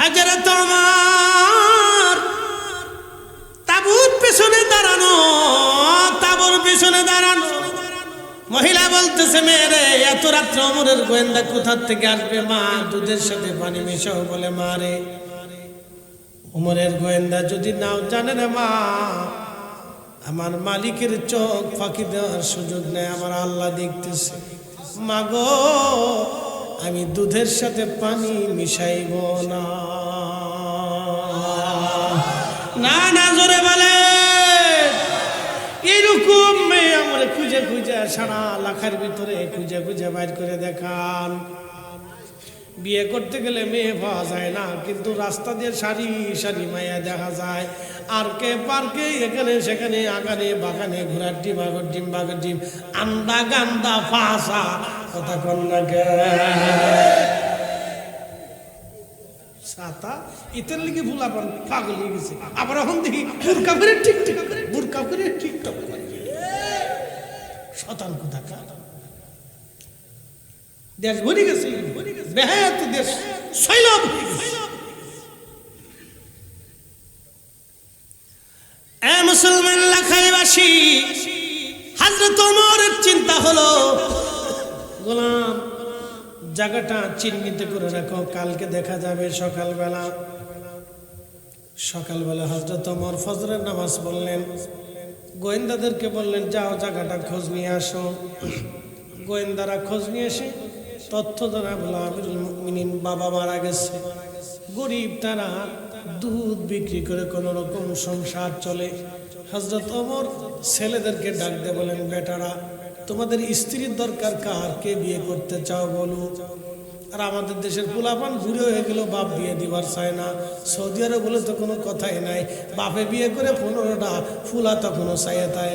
হযরত ওমর তাবুর পেছনে দাঁড়ানো, তাবুর পেছনে দাঁড়ানো। মহিলা বলতেছে, মেয়েরে এত রাত্রে ওমরের গোয়েন্দা কোথা থেকে আসবে? মা দুধের সাথে পানি মেশাও বলে। মা রে, ওমরের গোয়েন্দা যদি নাও জানে রে মা, আমার মালিকের চোখ ফাঁকি দেওয়ার সুযোগ নেই, আমার আল্লাহ দেখতেছে। মা গো, আমি দুধের সাথে পানি মিশাইব না। না না, জোরে বলে। এরকম মেয়ে আমরা খুঁজে খুঁজে সারা লাখার ভিতরে খুঁজে খুঁজে বাইর করে দেখান। বিয়ে করতে গেলে মেয়ে পাওয়া যায় না, কিন্তু রাস্তা দিয়ে সারি সারি মায়া দেখা যায়। আর কে পার্কে এখানে সেখানে আগানে বাগানে ঘোড়ার ডিম আগর ডিম বাগর ডিম আন্দা গান্দা ফাঁসা কথা কন্যাকে সাতা ইতের লিগে ভুলা পান পাগল হয়ে গেছে। আবার এখন দেখি বুরকা করে ঠিক ঠিক করে বুরকা করে ঠিক ঠিক করে শতান কোথা কা দেশ ভরে গেছে, বেহায়াত দেশ সৈলব হয়ে গেছে। এ মুসলমান লাখাইবাসী, হযরত ওমরের চিন্তা হলো, গোলাম জায়গাটা চিহ্নিত করে রাখো, কালকে দেখা যাবে সকালবেলা। সকালবেলা হযরত ওমর ফজরের নামাজ পড়লেন, গোয়েন্দাদেরকে বললেন যাও জায়গাটা খোঁজ নিয়ে আসো। গোয়েন্দারা খোঁজ নিয়ে এসে তথ্য জানাবো আমিরুল মুমিনিন বাবা মারা গেছে, গরিব, তারা দুধ বিক্রি করে কোন রকম সংসার চলে। হযরত ওমর ছেলেদেরকে ডাক দিয়ে বলেন, বেটারা তোমাদের স্ত্রীর দরকার কার, কে বিয়ে করতে চাও বলো। আর আমাদের দেশের পোলাপান বুড়ো হয়ে গেল, বাপ বিয়ে দিবার চায় না। সৌদি আরব বলে তো কোনো কথাই নাই, বাপে বিয়ে করে 15টা ফুলা তখনও চাইয়ে তাই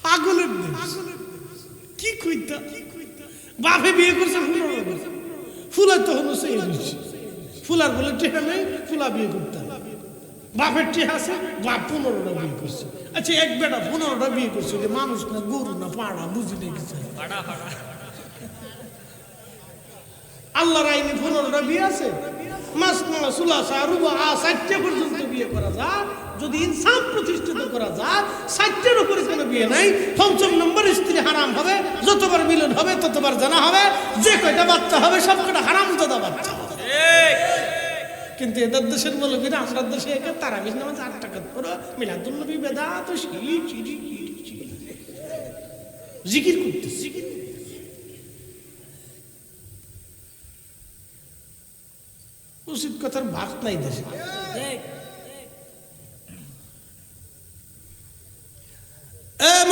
পাগলের কি কইতা, বাপে বিয়ে করছে 15টা ফুলা তখনও চাইয়ে দিচ্ছে। ফুলার বলে টেহা নেই, ফুলা বিয়ে করতে বাপের টেহা আছে, বাপ 15টা বিয়ে করছে। আচ্ছা, এক বেটা 15টা বিয়ে করছে, মানুষ না গরু না পাড়া বুঝি নেই কিছু। আল্লাহর আইনে 15টা বিয়ে আছে, মাস মালা সুলাসা রুবা 60 পর্যন্ত বিয়ে করা যায়। যদি ইনসাফ প্রতিষ্ঠিত করা যায়, 60-এর উপরে কোনো বিয়ে নাই। 5ম নম্বর স্ত্রী হারাম হবে, যতবার মিলন হবে ততবার জানা হবে, যে কয়টা বাচ্চা হবে সব কটা হারাম দাদা বাচ্চা হবে। কিন্তু এদের দেশের মৌলবীরা আমরা দেশে একে তারাবির নামাজ 8 টাকা করে মিলাদুন নবী বেদাত জিকির করতেছে। উচিত কথার ভাত নাই দেশে।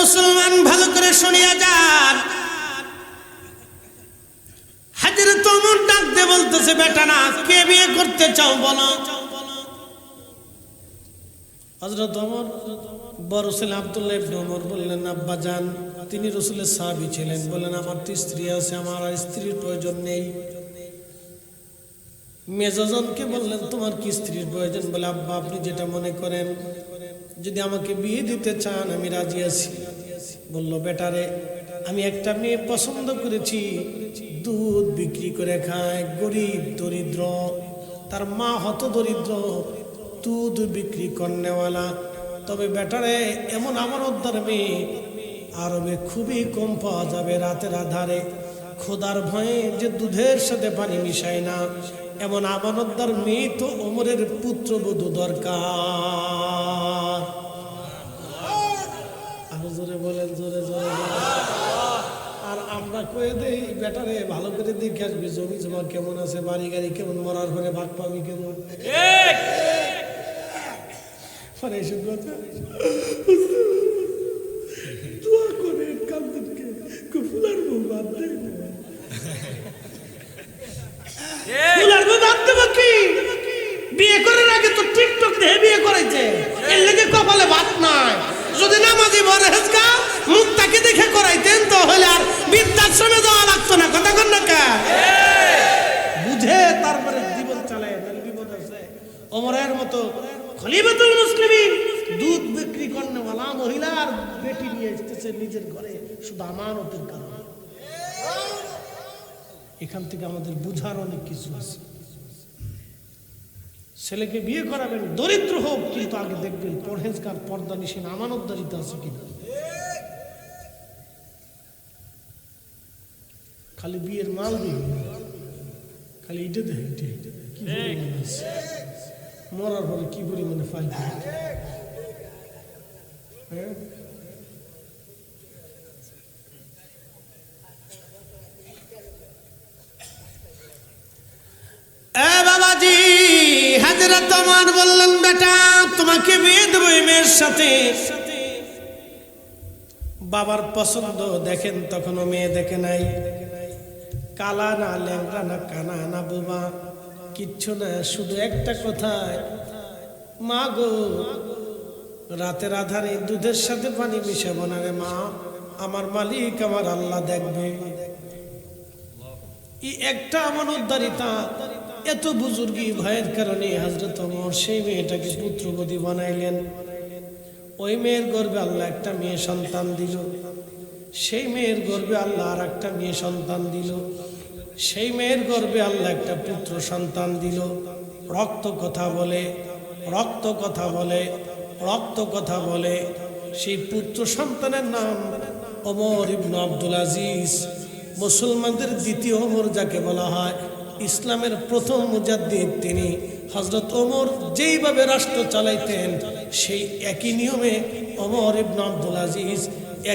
মুসলমান ভালো করে শুনিয়া যান, হযরত ওমর ডাক দিয়ে বলতেছে, বেটা না, কে বিয়ে করতে চাও বলো। হযরত ওমর বড় ছেলে আব্দুল্লাহ ইবনে ওমর বললেন, আব্বা জান, তিনি রাসূলের সাহাবী ছিলেন, বললেন আমার তো স্ত্রী আছে, আমার আর স্ত্রীর প্রয়োজন নেই। মেজজনকে বললেন, তোমার কি স্ত্রীর প্রয়োজন? বলে, আব্বা আপনি যেটা মনে করেন, যদি আমাকে বিয়ে দিতে চান আমি রাজি আছি। বলল, বেটারে, আমি একটা মেয়ে পছন্দ করেছি, দুধ বিক্রি করে খায়, গরিব দরিদ্র, তার মা হত দরিদ্র, দুধ বিক্রি করনেওয়ালা। তবে বেটারে, এমন আমানতদার মেয়ে আরবে খুবই কম পাওয়া যাবে। রাতের আধারে খোদার ভয়ে যে দুধের সাথে পানি মিশায় না, এমন আমানতদার মেয়ে তো ওমরের পুত্রবধূ দরকার। আরো জোরে বলেন, জোরে জোরে। আর আমরা কয়ে দেই, বেটারে ভালো করে দেখে আসবি, জমি জমা কেমন আছে, বাড়ি গাড়ি কেমন, মরার পরে ভাগ পাবি কেমন। এসব কথা দোয়া করে কালকে ফুলার বউ বাদ দেয় না, ফুলার বউ বাদ দেবো কি? বিয়ে করার আগে তো টিকটক দেখে বিয়ে করেছে, এর লেগে কপালে ভাত নাই। যদি নামাজি বরেজগা মুখটাকে দেখে করাইতেন তাহলে আর বৃদ্ধাশ্রমে যাওয়া লাগতো না। কথা কন না কা বুঝে তারপরে জীবন চালায়, তাহলে বিপদ আছে। ওমরের মতো খলিফাতুল মুসলিমিন দুধ বিক্রি করনেওয়ালা মহিলা আর বেটি নিয়ে এসেছে নিজের ঘরে, শুধু আমানতের কারণে। এখান থেকে আমাদের বুঝার অনেক কিছু আছে। ছেলেকে বিয়ে করাবেন, দরিদ্র হোক, কিন্তু আগে দেখবেন পরহেজগার, পর্দানিশীন, আমানতদারিতা আছে কিনা। খালি বিয়ের মাল দিন, খালি ইটে দেয়, ইটে কি পরিমাণ আছে, মরার পরে কি পরিমাণে ফাইল করে। হ্যাঁ, বাবাজি হাজরত ওমর বললেন, বেটা তোমাকে বিয়ে দেবো এই মেয়ের সাথে। বাবার পছন্দ দেখেন, তখনও মেয়ে দেখে নাই, কালা না, ল্যাংড়া না, কানা না, বোমা কিচ্ছু না, শুধু একটা কথায়, মা গো রাতের আধারে দুধের সাথে পানি মিশাবো না রে মা, আমার মালিক আমার আল্লাহ দেখবে। এই একটা আমানতদারিতা, এত বুজুর্গি ভয়ের কারণে হযরত ওমর সেই মেয়েটাকে পুত্রবতী বানাইলেন। ওই মেয়ের গর্ভে আল্লাহ একটা মেয়ে সন্তান দিল, সেই মেয়ের গর্ভে আল্লাহ আর একটা মেয়ে সন্তান দিল, সেই মেয়ের গর্ভে আল্লাহ একটা পুত্র সন্তান দিল। রক্ত কথা বলে, রক্ত কথা বলে, রক্ত কথা বলে। সেই পুত্র সন্তানের নাম ওমর ইবনে আব্দুল আজিজ, মুসলমানদের দ্বিতীয় ওমর যাকে বলা হয়, ইসলামের প্রথম মুজাদ্দিদ তিনি। হযরত ওমর যেইভাবে রাষ্ট্র চালাইতেন, সেই একই নিয়মে ওমর ইবনে আব্দুল আজিজ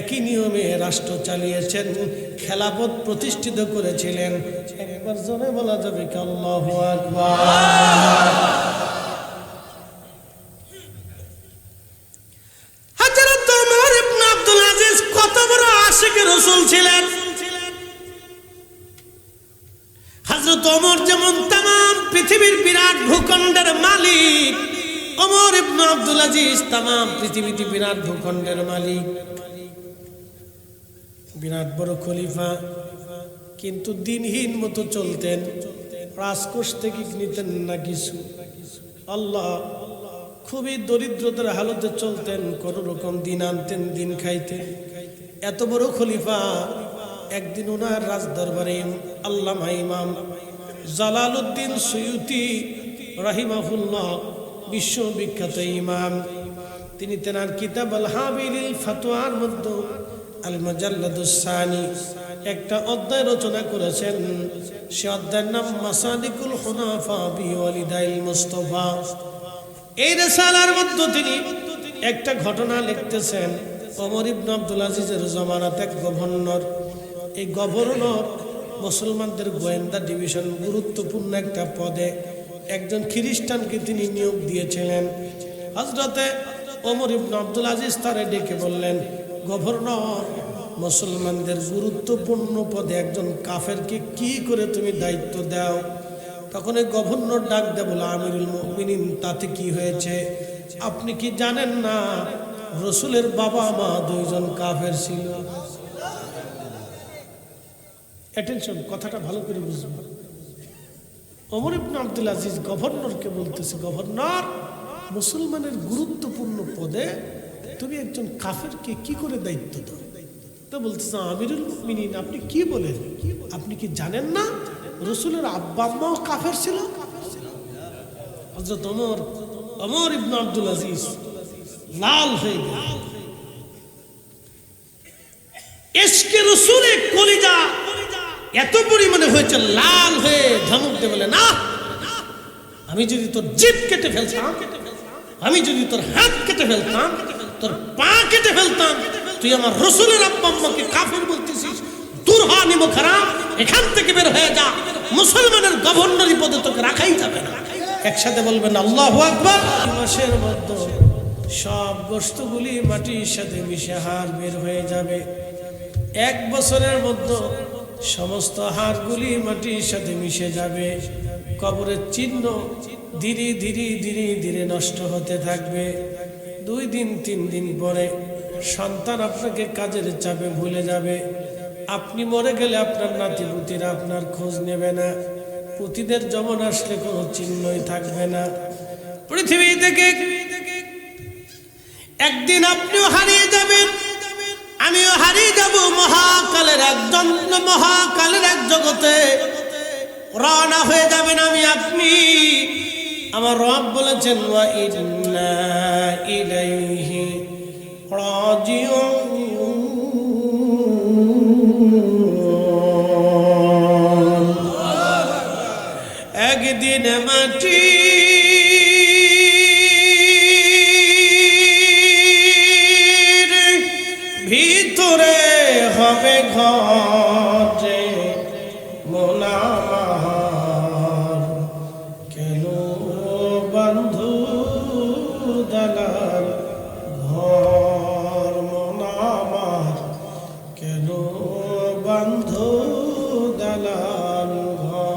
একই নিয়মে রাষ্ট্র চালিয়েছেন, খেলাফত প্রতিষ্ঠিত করেছিলেন। একবার জোরে বলা যাবে কি আল্লাহু আকবার। হযরত ওমর ইবনে আব্দুল আজিজ কত বড় আশিক রাসূল ছিলেন। হযরত ওমর যেমন তাম পৃথিবীর বিরাট ভূখণ্ডের মালিক, ওমর ইবনে আব্দুল আজিজ তাম পৃথিবীতে বিরাট ভূখণ্ডের মালিক, বিরাট বড় খলিফা, কিন্তু দিনহীন মতো চলতেন, রাজকোষ থেকে নিতেন না কিছু। আল্লাহ, খুবই দরিদ্রতার হালতে চলতেন, কোন রকম দিন আনতেন, দিন খাইতেন। এত বড় খলিফা, একদিন ওনার রাজদরবারে আল্লামা ইমাম জালালউদ্দিন সুয়ুতি রাহিমাহুল্লাহ, বিশ্ববিখ্যাত ইমাম, তিনি তেনার কিতাব আল হাবিলিল ফাতওয়ার মধ্যে আল মুজাল্লাদুস সানি একটা অধ্যায় রচনা করেছেন। সে অধ্যায়ের নাম মাসালিকুল হুনাফা বিওয়ালিদাইল মুস্তাফা। এই রিসালার মধ্যে তিনি একটা ঘটনা লিখতেছেন। ওমর ইবনে আব্দুল আজিজের জামানাতে এক গভর্নর, এই গভর্নর মুসলমানদের গোয়েন্দা ডিভিশন, গুরুত্বপূর্ণ একটা পদে একজন খ্রিস্টানকে তিনি নিয়োগ দিয়েছিলেন। হযরতে ওমর ইবনে আব্দুল আজিজ তারে ডেকে বললেন, গভর্নর, মুসলমানদের গুরুত্বপূর্ণ পদে একজন কাফেরকে কি করে তুমি দায়িত্ব দাও? তখন এই গভর্নর ডাক দেয়, বলে, আমিরুল মুমিনিন, তাতে কি হয়েছে? আপনি কি জানেন না রসুলের বাবা মা দুইজন কাফের ছিল? অ্যাটেনশন, কথাটা ভালো করে বুঝবেন। ওমর ইবনে আব্দুল আজিজ গভর্নরকে বলতেছে, গভর্নর, মুসলমানের গুরুত্বপূর্ণ পদে তুমি একজন কাফেরকে কি করে দায়িত্ব দাও? তো বলতেছে, আমিরুল মুমিনিন, আপনি কি বলেন? আপনি কি জানেন না রসুলের আব্বা আম্মাও কাফের ছিল? হযরত ওমর ইবনে আব্দুল আজিজ লাল হয়ে গেল। ইশকে রসুলে কলিজা এত পরিমাণে হয়েছে, লাল হয়ে ধমক দিয়ে বলে, না, আমি যদি তোর জিভ কেটে ফেলতাম, আমি যদি তোর হাত কেটে ফেলতাম, তোর পা কেটে ফেলতাম, তুই আমার রসুলের আব্বা আম্মাকে কাফের বলতেছিস? দূর হ, নিমো খারাপ, এখান থেকে বের হয়ে যা, মুসলমানের গভর্নরি পদে তোকে রাখাই যাবে না। একসাথে বলবেন আল্লাহু আকবার। মাসের মধ্যে সব গোশতগুলি মাটির সাথে মিশে হাড় বের হয়ে যাবে। এক বছরের মধ্যে সমস্ত হাড়গুলি মাটির সাথে মিশে যাবে। কবরের চিহ্ন ধীরে ধীরে ধীরে ধীরে নষ্ট হতে থাকবে। 2 দিন 3 দিন পরে সন্তান আপনাকে কাজের চাপে ভুলে যাবে। আপনি মরে গেলে আপনার নাতিপুতিরা আপনার খোঁজ নেবে না। পুতিদের যমন আসলে কোনো চিহ্নই থাকবে না পৃথিবী থেকে। একদিন আপনিও হারিয়ে যাবেন, আমিও হারিয়ে যাব মহাকালের এক জগতে। রওনা হয়ে যাবেন আমি আপনি। আমার রব বলেছেন ওয়া ইন্না ইলাইহি রাজিউন। একদিন মাটি ভিতরে হবে ঘর যে মন আমার, কেন বন্ধু দালাল ঘর মন আমার, কেন বন্ধু দালাল ঘর।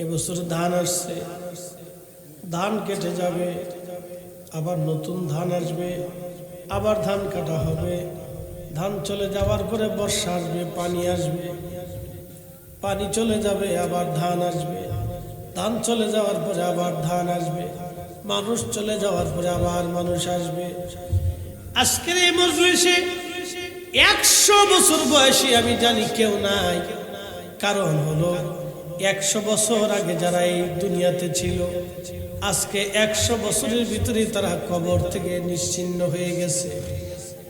এবছর ধান আসছে, ধান কেটে যাবে, আবার নতুন ধান আসবে, আবার ধান কাটা হবে। ধান চলে যাওয়ার পরে বর্ষা আসবে, পানি আসবে, পানি চলে যাবে, আবার ধান আসবে, ধান চলে যাওয়ার পরে আবার ধান আসবে, মানুষ চলে যাওয়ার পরে আবার মানুষ আসবে। আজকের এই মজলিসে 100 বছর বয়সী আমি জানি কেউ নাই। কারণ হলো 100 বছর আগে যারা এই দুনিয়াতে ছিল, আজকে 100 বছরের ভিতরে তারা কবর থেকে নিশ্চিহ্ন হয়ে গেছে,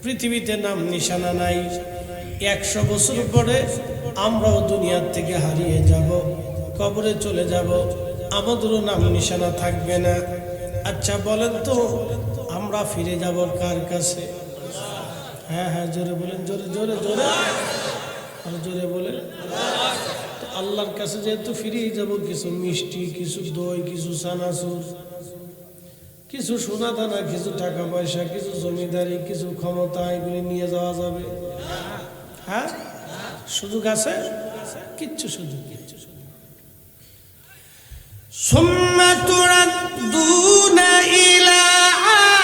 পৃথিবীতে নাম নিশানা নাই। 100 বছর পরে আমরাও দুনিয়ার থেকে হারিয়ে যাব, কবরে চলে যাব, আমাদেরও নাম নিশানা থাকবে না। আচ্ছা বলেন তো আমরা ফিরে যাব কার কাছে? হ্যাঁ হ্যাঁ জোরে বলেন, জোরে জোরে জোরে আর জোরে বলেন। আল্লাহর কাছে যেহেতু ফিরেই যাব, কিছু মিষ্টি, কিছু দই, কিছু চানাচুর, কিছু সোনা দানা, কিছু টাকা পয়সা, কিছু জমিদারি, কিছু ক্ষমতা, এগুলি নিয়ে যাওয়া যাবে। হ্যাঁ সুযোগ আছে, কিচ্ছু সুযোগ কিচ্ছু সুযোগ। সুম্মা তুরাদ্দুনা ইলা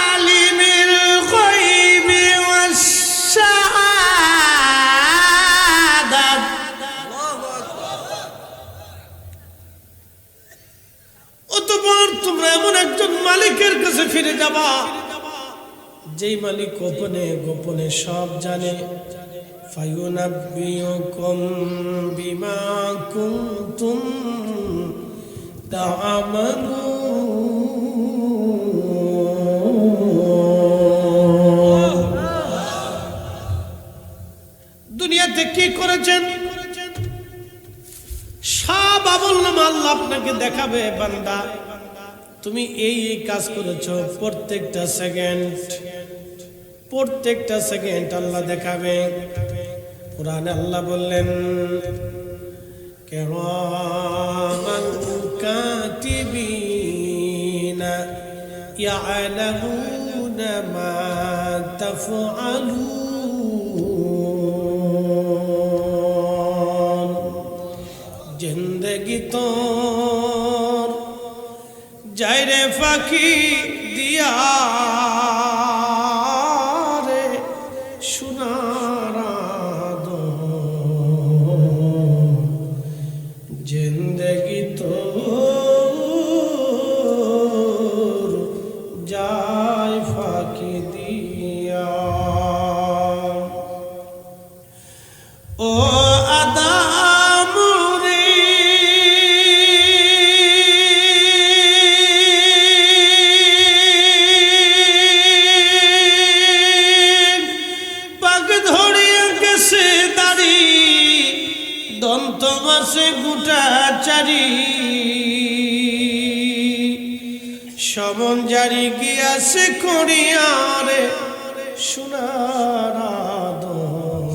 আলিমিল গায়বি ওয়াশ শাহাদাত। অতঃপর তোমরা এমন একজন মালিকের কাছে ফিরে যাবা, যেই মালিক গোপনে গোপনে সব জানে। ফায়ুনাব্বিউকুম বিমা কুনতুম তা'মালুন। দুনিয়াতে কি করেছেন সব আমলনামা আল্লাহ আপনাকে দেখাবে। বান্দা তুমি এই এই কাজ করেছো, প্রত্যেকটা সেকেন্ড আল্লাহ দেখাবে। কুরআনে আল্লাহ বললেন কিরামান কাতিবিনা ইয়ালামুনা মা তাফআলুন। জিন্দেগি তোর যাইরে ফাঁকি দিয়া রে সোনার আদম, জিন্দেগি তোর যায় ফাঁকি দিয়া। ও আদম রে পাক ধরিয়া গেছে দাড়ি, দন্ত মাসে গোটা চারি, সমন জারি গিয়াছে করিয়ারে সোনার আদম,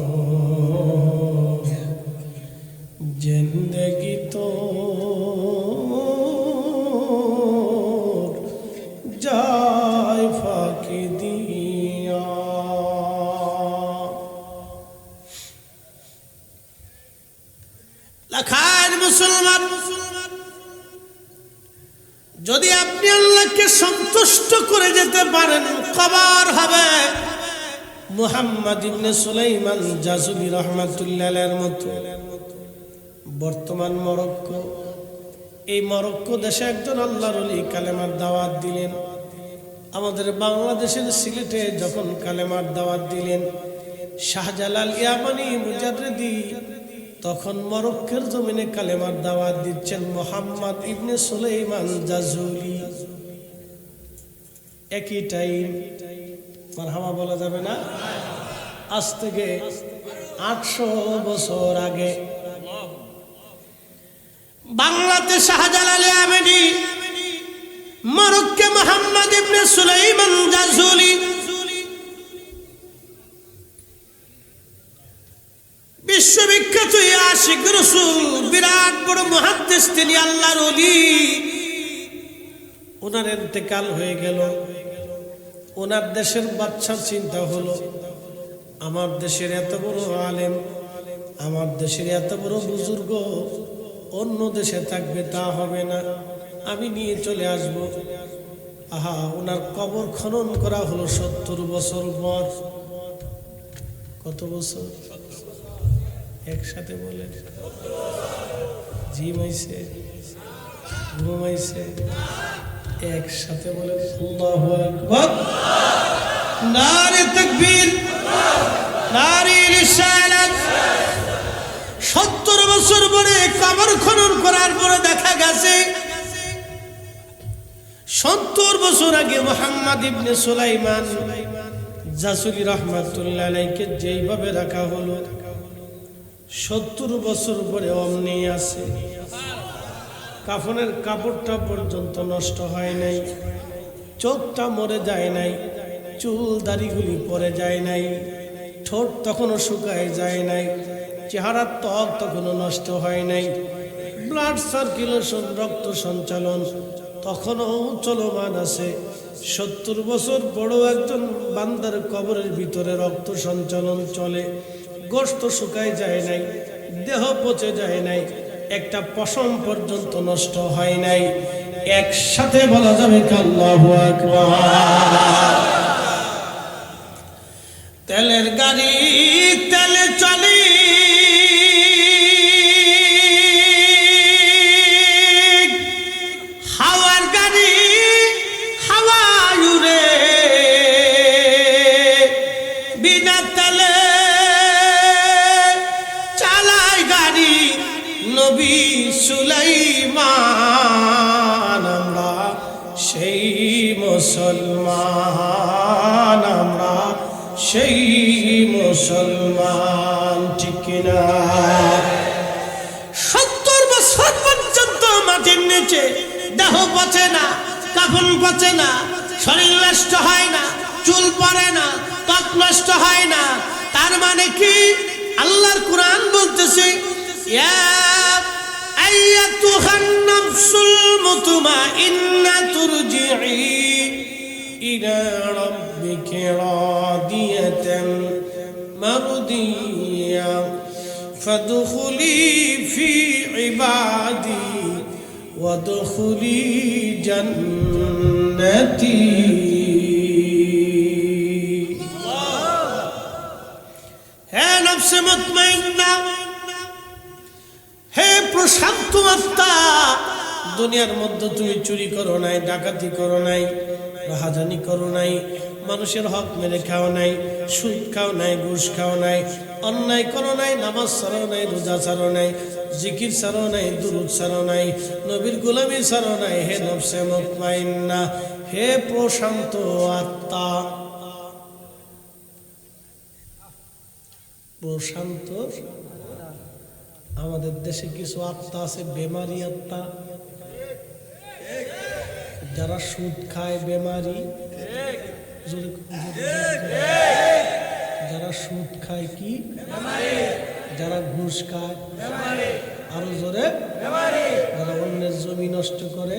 জিন্দেগি তোর যায় ফাঁকি দিয়া। লাখার মুসলমান, যদি আপনি আল্লাহকে সন্তুষ্ট করে যেতে পারেন, কবর হবে মুহাম্মদ ইবনে সুলাইমান জাযুবি রাহমাতুল্লাহ আলাইহির মতো। বর্তমান মরক্কো, এই মরক্কো দেশে একজন আল্লাহর ওলি কালেমার দাওয়াত দিলেন। আমাদের বাংলাদেশের সিলেটে যখন কালেমার দাওয়াত দিলেন, শাহজালাল ইয়ামানি মুজাদ্দিদি তখন মরক্কোর জমিনে কালেমার দাওয়াত দিচ্ছেন। মুহাম্মদ ইবনে সুলাইমান জাজুলি একই টাইম, মারহাবা বলা যাবে না, আজ থেকে 800 বছর আগে বাংলাতে শাহজালাল ইয়ামানি, মরক্কো মুহাম্মদ ইবনে সুলাইমান জাজুলি। বিশ্ববিখ্যাত আশিক রাসূল, বিরাট বড় মুহাদ্দিস, তিনি আল্লাহর ওলি। ওনার ইন্তেকাল হয়ে গেল। ওনার দেশের বাদশা চিন্তা হলো, আমার দেশের এত বড় আলেম, আমার দেশের এত বড় বুজুর্গ অন্য দেশে থাকবে তা হবে না, আমি নিয়ে চলে আসব। আহা, ওনার কবর খনন করা হলো 70 বছর পর। কত বছর? একসাথে বলেন। জিমাইছে, ঘুমাইছে, একসাথে বলেন আল্লাহু আকবার। নারে তাকবীর, নারে রিসালাত। 70 বছর পরে কবর খনন করার পরে দেখা গেছে 70 বছর আগে মুহাম্মদ ইবনে সুলাইমান জাসুলি রাহমাতুল্লাহ আলাইহিকে যেইভাবে রাখা হলো 70 বছর পরে অমনি আছে। কাফনের কাপড়টা পর্যন্ত নষ্ট হয় নাই, চোখটা মরে যায় নাই, চুল দাড়িগুলি পরে যায় নাই, ঠোঁট তখনও শুকায় যায় নাই, চেহারার ত্বক তখনও নষ্ট হয় নাই, ব্লাড সার্কুলেশন, রক্ত সঞ্চালন তখনও চলমান আছে। 70 বছর বড় একজন বান্দার কবরের ভিতরে রক্ত সঞ্চালন চলে, গোশত শুকায় যায় নাই, দেহ পচে যায় নাই, একটা পশম পর্যন্ত নষ্ট হয় নাই। একসাথে বলা যাবে আল্লাহু আকবার। তেলের গাড়ি তেলে চলে, হাওয়ার গাড়ি হাওয়ায় উড়ে, বিনা তেলে চালায় গাড়ি নবী সুলাইমান। আমরা সেই মুসলমান, আমরা সেই মুসলমান, ঠিক কিনা? 70 বছর পর্যন্ত মাটির নিচে, দেহ পচে না, কাফন পচে না, শরীর নষ্ট হয় না, চুল পড়ে না, ত্বক নষ্ট হয় না। তার মানে কি? আল্লাহর কোরআন বলতেছে, ইয়া আইয়াতুহান নাফসুল মুতমাইন্না তুরজিই ইলা রাব্বিকি রাদিয়াতান মারদিয়া ফাদখুলি ফি ইবাদি ওয়াদখুলি জান্নাতি। হে নফসে মুতমাইন্না, হে প্রশান্ত আত্মা, দুনিয়ার মধ্যে তুমি চুরি করো নাই, ডাকাতি করো নাই, রাহাজানি করো নাই, মানুষের হক মেরে খাও নাই, সুদ খাও নাই, ঘুষ খাও নাই, অন্যায় করো নাই, নামাজ ছাড়ো নাই, রোজা ছাড়ো নাই, জিকির ছাড়ো নাই, দুরূদ ছাড়ো নাই, নবীর গোলামি ছাড়ো নাই। হে নফসে মুতমাইন্না, হে প্রশান্ত আত্মা, প্রশান্ত। আমাদের দেশে কিছু আত্মা আছে বেমারি আত্মা, যারা সুদ খায় বেমারি, যারা সুদ খায় কি, যারা ঘুষ খায়, আরো জোরে, যারা অন্যের জমি নষ্ট করে,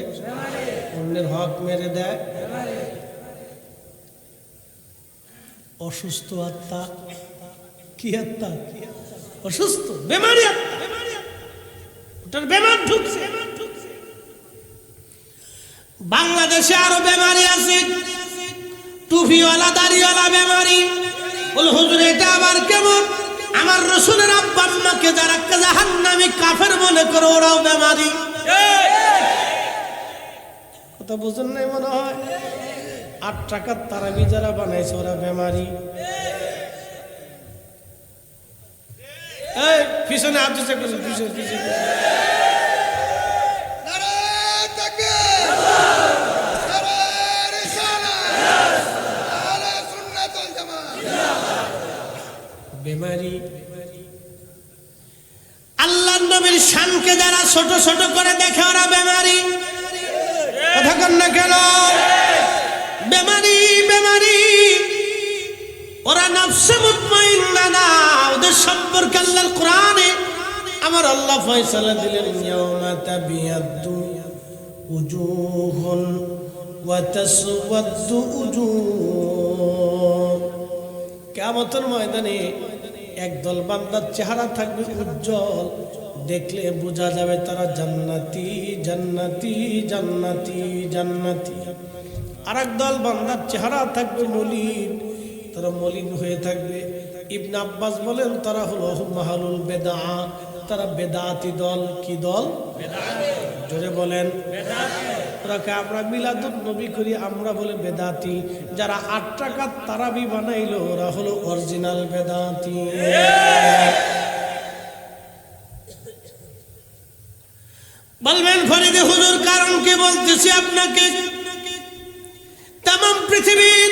অন্যের হক মেরে দেয়, অসুস্থ আত্মা। কি আত্মা? অসুস্থ, বেমারি আত্মা, ওটার বেমার ঢুকছে। বাংলাদেশে আরো বেমারি আছে, টুপিওয়ালা দাড়িওয়ালা বেমারি। বল হুজুর এটা আবার কেমন? আমার রাসূলের আব্বা আম্মাকে যারা জাহান্নামী কাফের মনে করে ওরাও বেমারি। কথা বুঝেন নাই মনে হয়? 8 টাকার তারাবি যারা বানাইছে ওরা বেমারি। এই পিছনে হাত দিচ্ছে করে পিছনে পিছনে বেমারি। আল্লাহ নবীর শানকে যারা ছোট ছোট করে দেখে ওরা বেমারি। কথা কন না কেন? বেমারি বেমারি। ওরা নফসে মুতমাইন্না না। ওদের সম্পর্কে আল্লাহর কোরআনে আমার আল্লাহ ফয়সালা দিলেন, ইয়াউমা তাবিয়াদ্দু উজুহুন ওয়া তাসওয়াদ্দু উজুহ। কিয়ামতের ময়দানে একদল বান্দার চেহারা থাকবে উজ্জ্বল, দেখলে বোঝা যাবে তারা জান্নাতি জান্নাতি জান্নাতি জান্নাতি। আর একদল বান্দার চেহারা থাকবে মলিন, তারা মলিন হয়ে থাকবে। ইবনে আব্বাস বলেন তারা হলো মাহালুল বেদা, তারা বেদাতি দল। কি দল? জোরে বলেন। আমরা মিলাদুন নবী করি, আমরা বলে বেদাতি। যারা 8 টাকার তারাবি বানাইলো ওরা হলো অরিজিনাল বেদাতি। বলবেন ফরিদে হুজুর কারণ কি বলতেছি আপনাকে? তামাম পৃথিবীর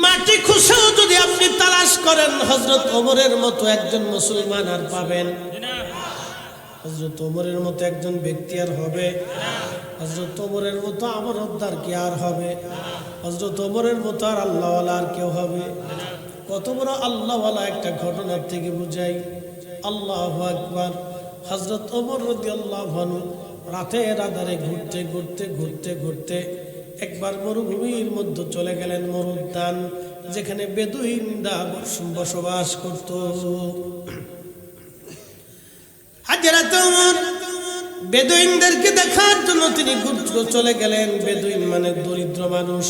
মাটি খুঁজেও যদি আপনি তালাশ করেন হযরত ওমরের মতো একজন মুসলমান আর পাবেন? হযরত ওমরের মতো একজন ব্যক্তি আর হবে? হযরত ওমরের মতো আমানতদার কি আর হবে? হযরত ওমরের মতো আর আল্লাহওয়ালা আর কেউ হবে? কত বড় আল্লাহওয়ালা একটা ঘটনার থেকে বুঝাই। আল্লাহু আকবার। হযরত ওমর রাদিয়াল্লাহু আনহু রাতের আঁধারে ঘুরতে ঘুরতে ঘুরতে ঘুরতে একবার মরুভূমির মধ্যে চলে গেলেন, মরুদ্যান, যেখানে বেদুইনরা বসবাস করত। হযরত ওমর বেদুইনদেরকে দেখার জন্য তিনি চলে গেলেন। বেদুইন মানে দরিদ্র মানুষ,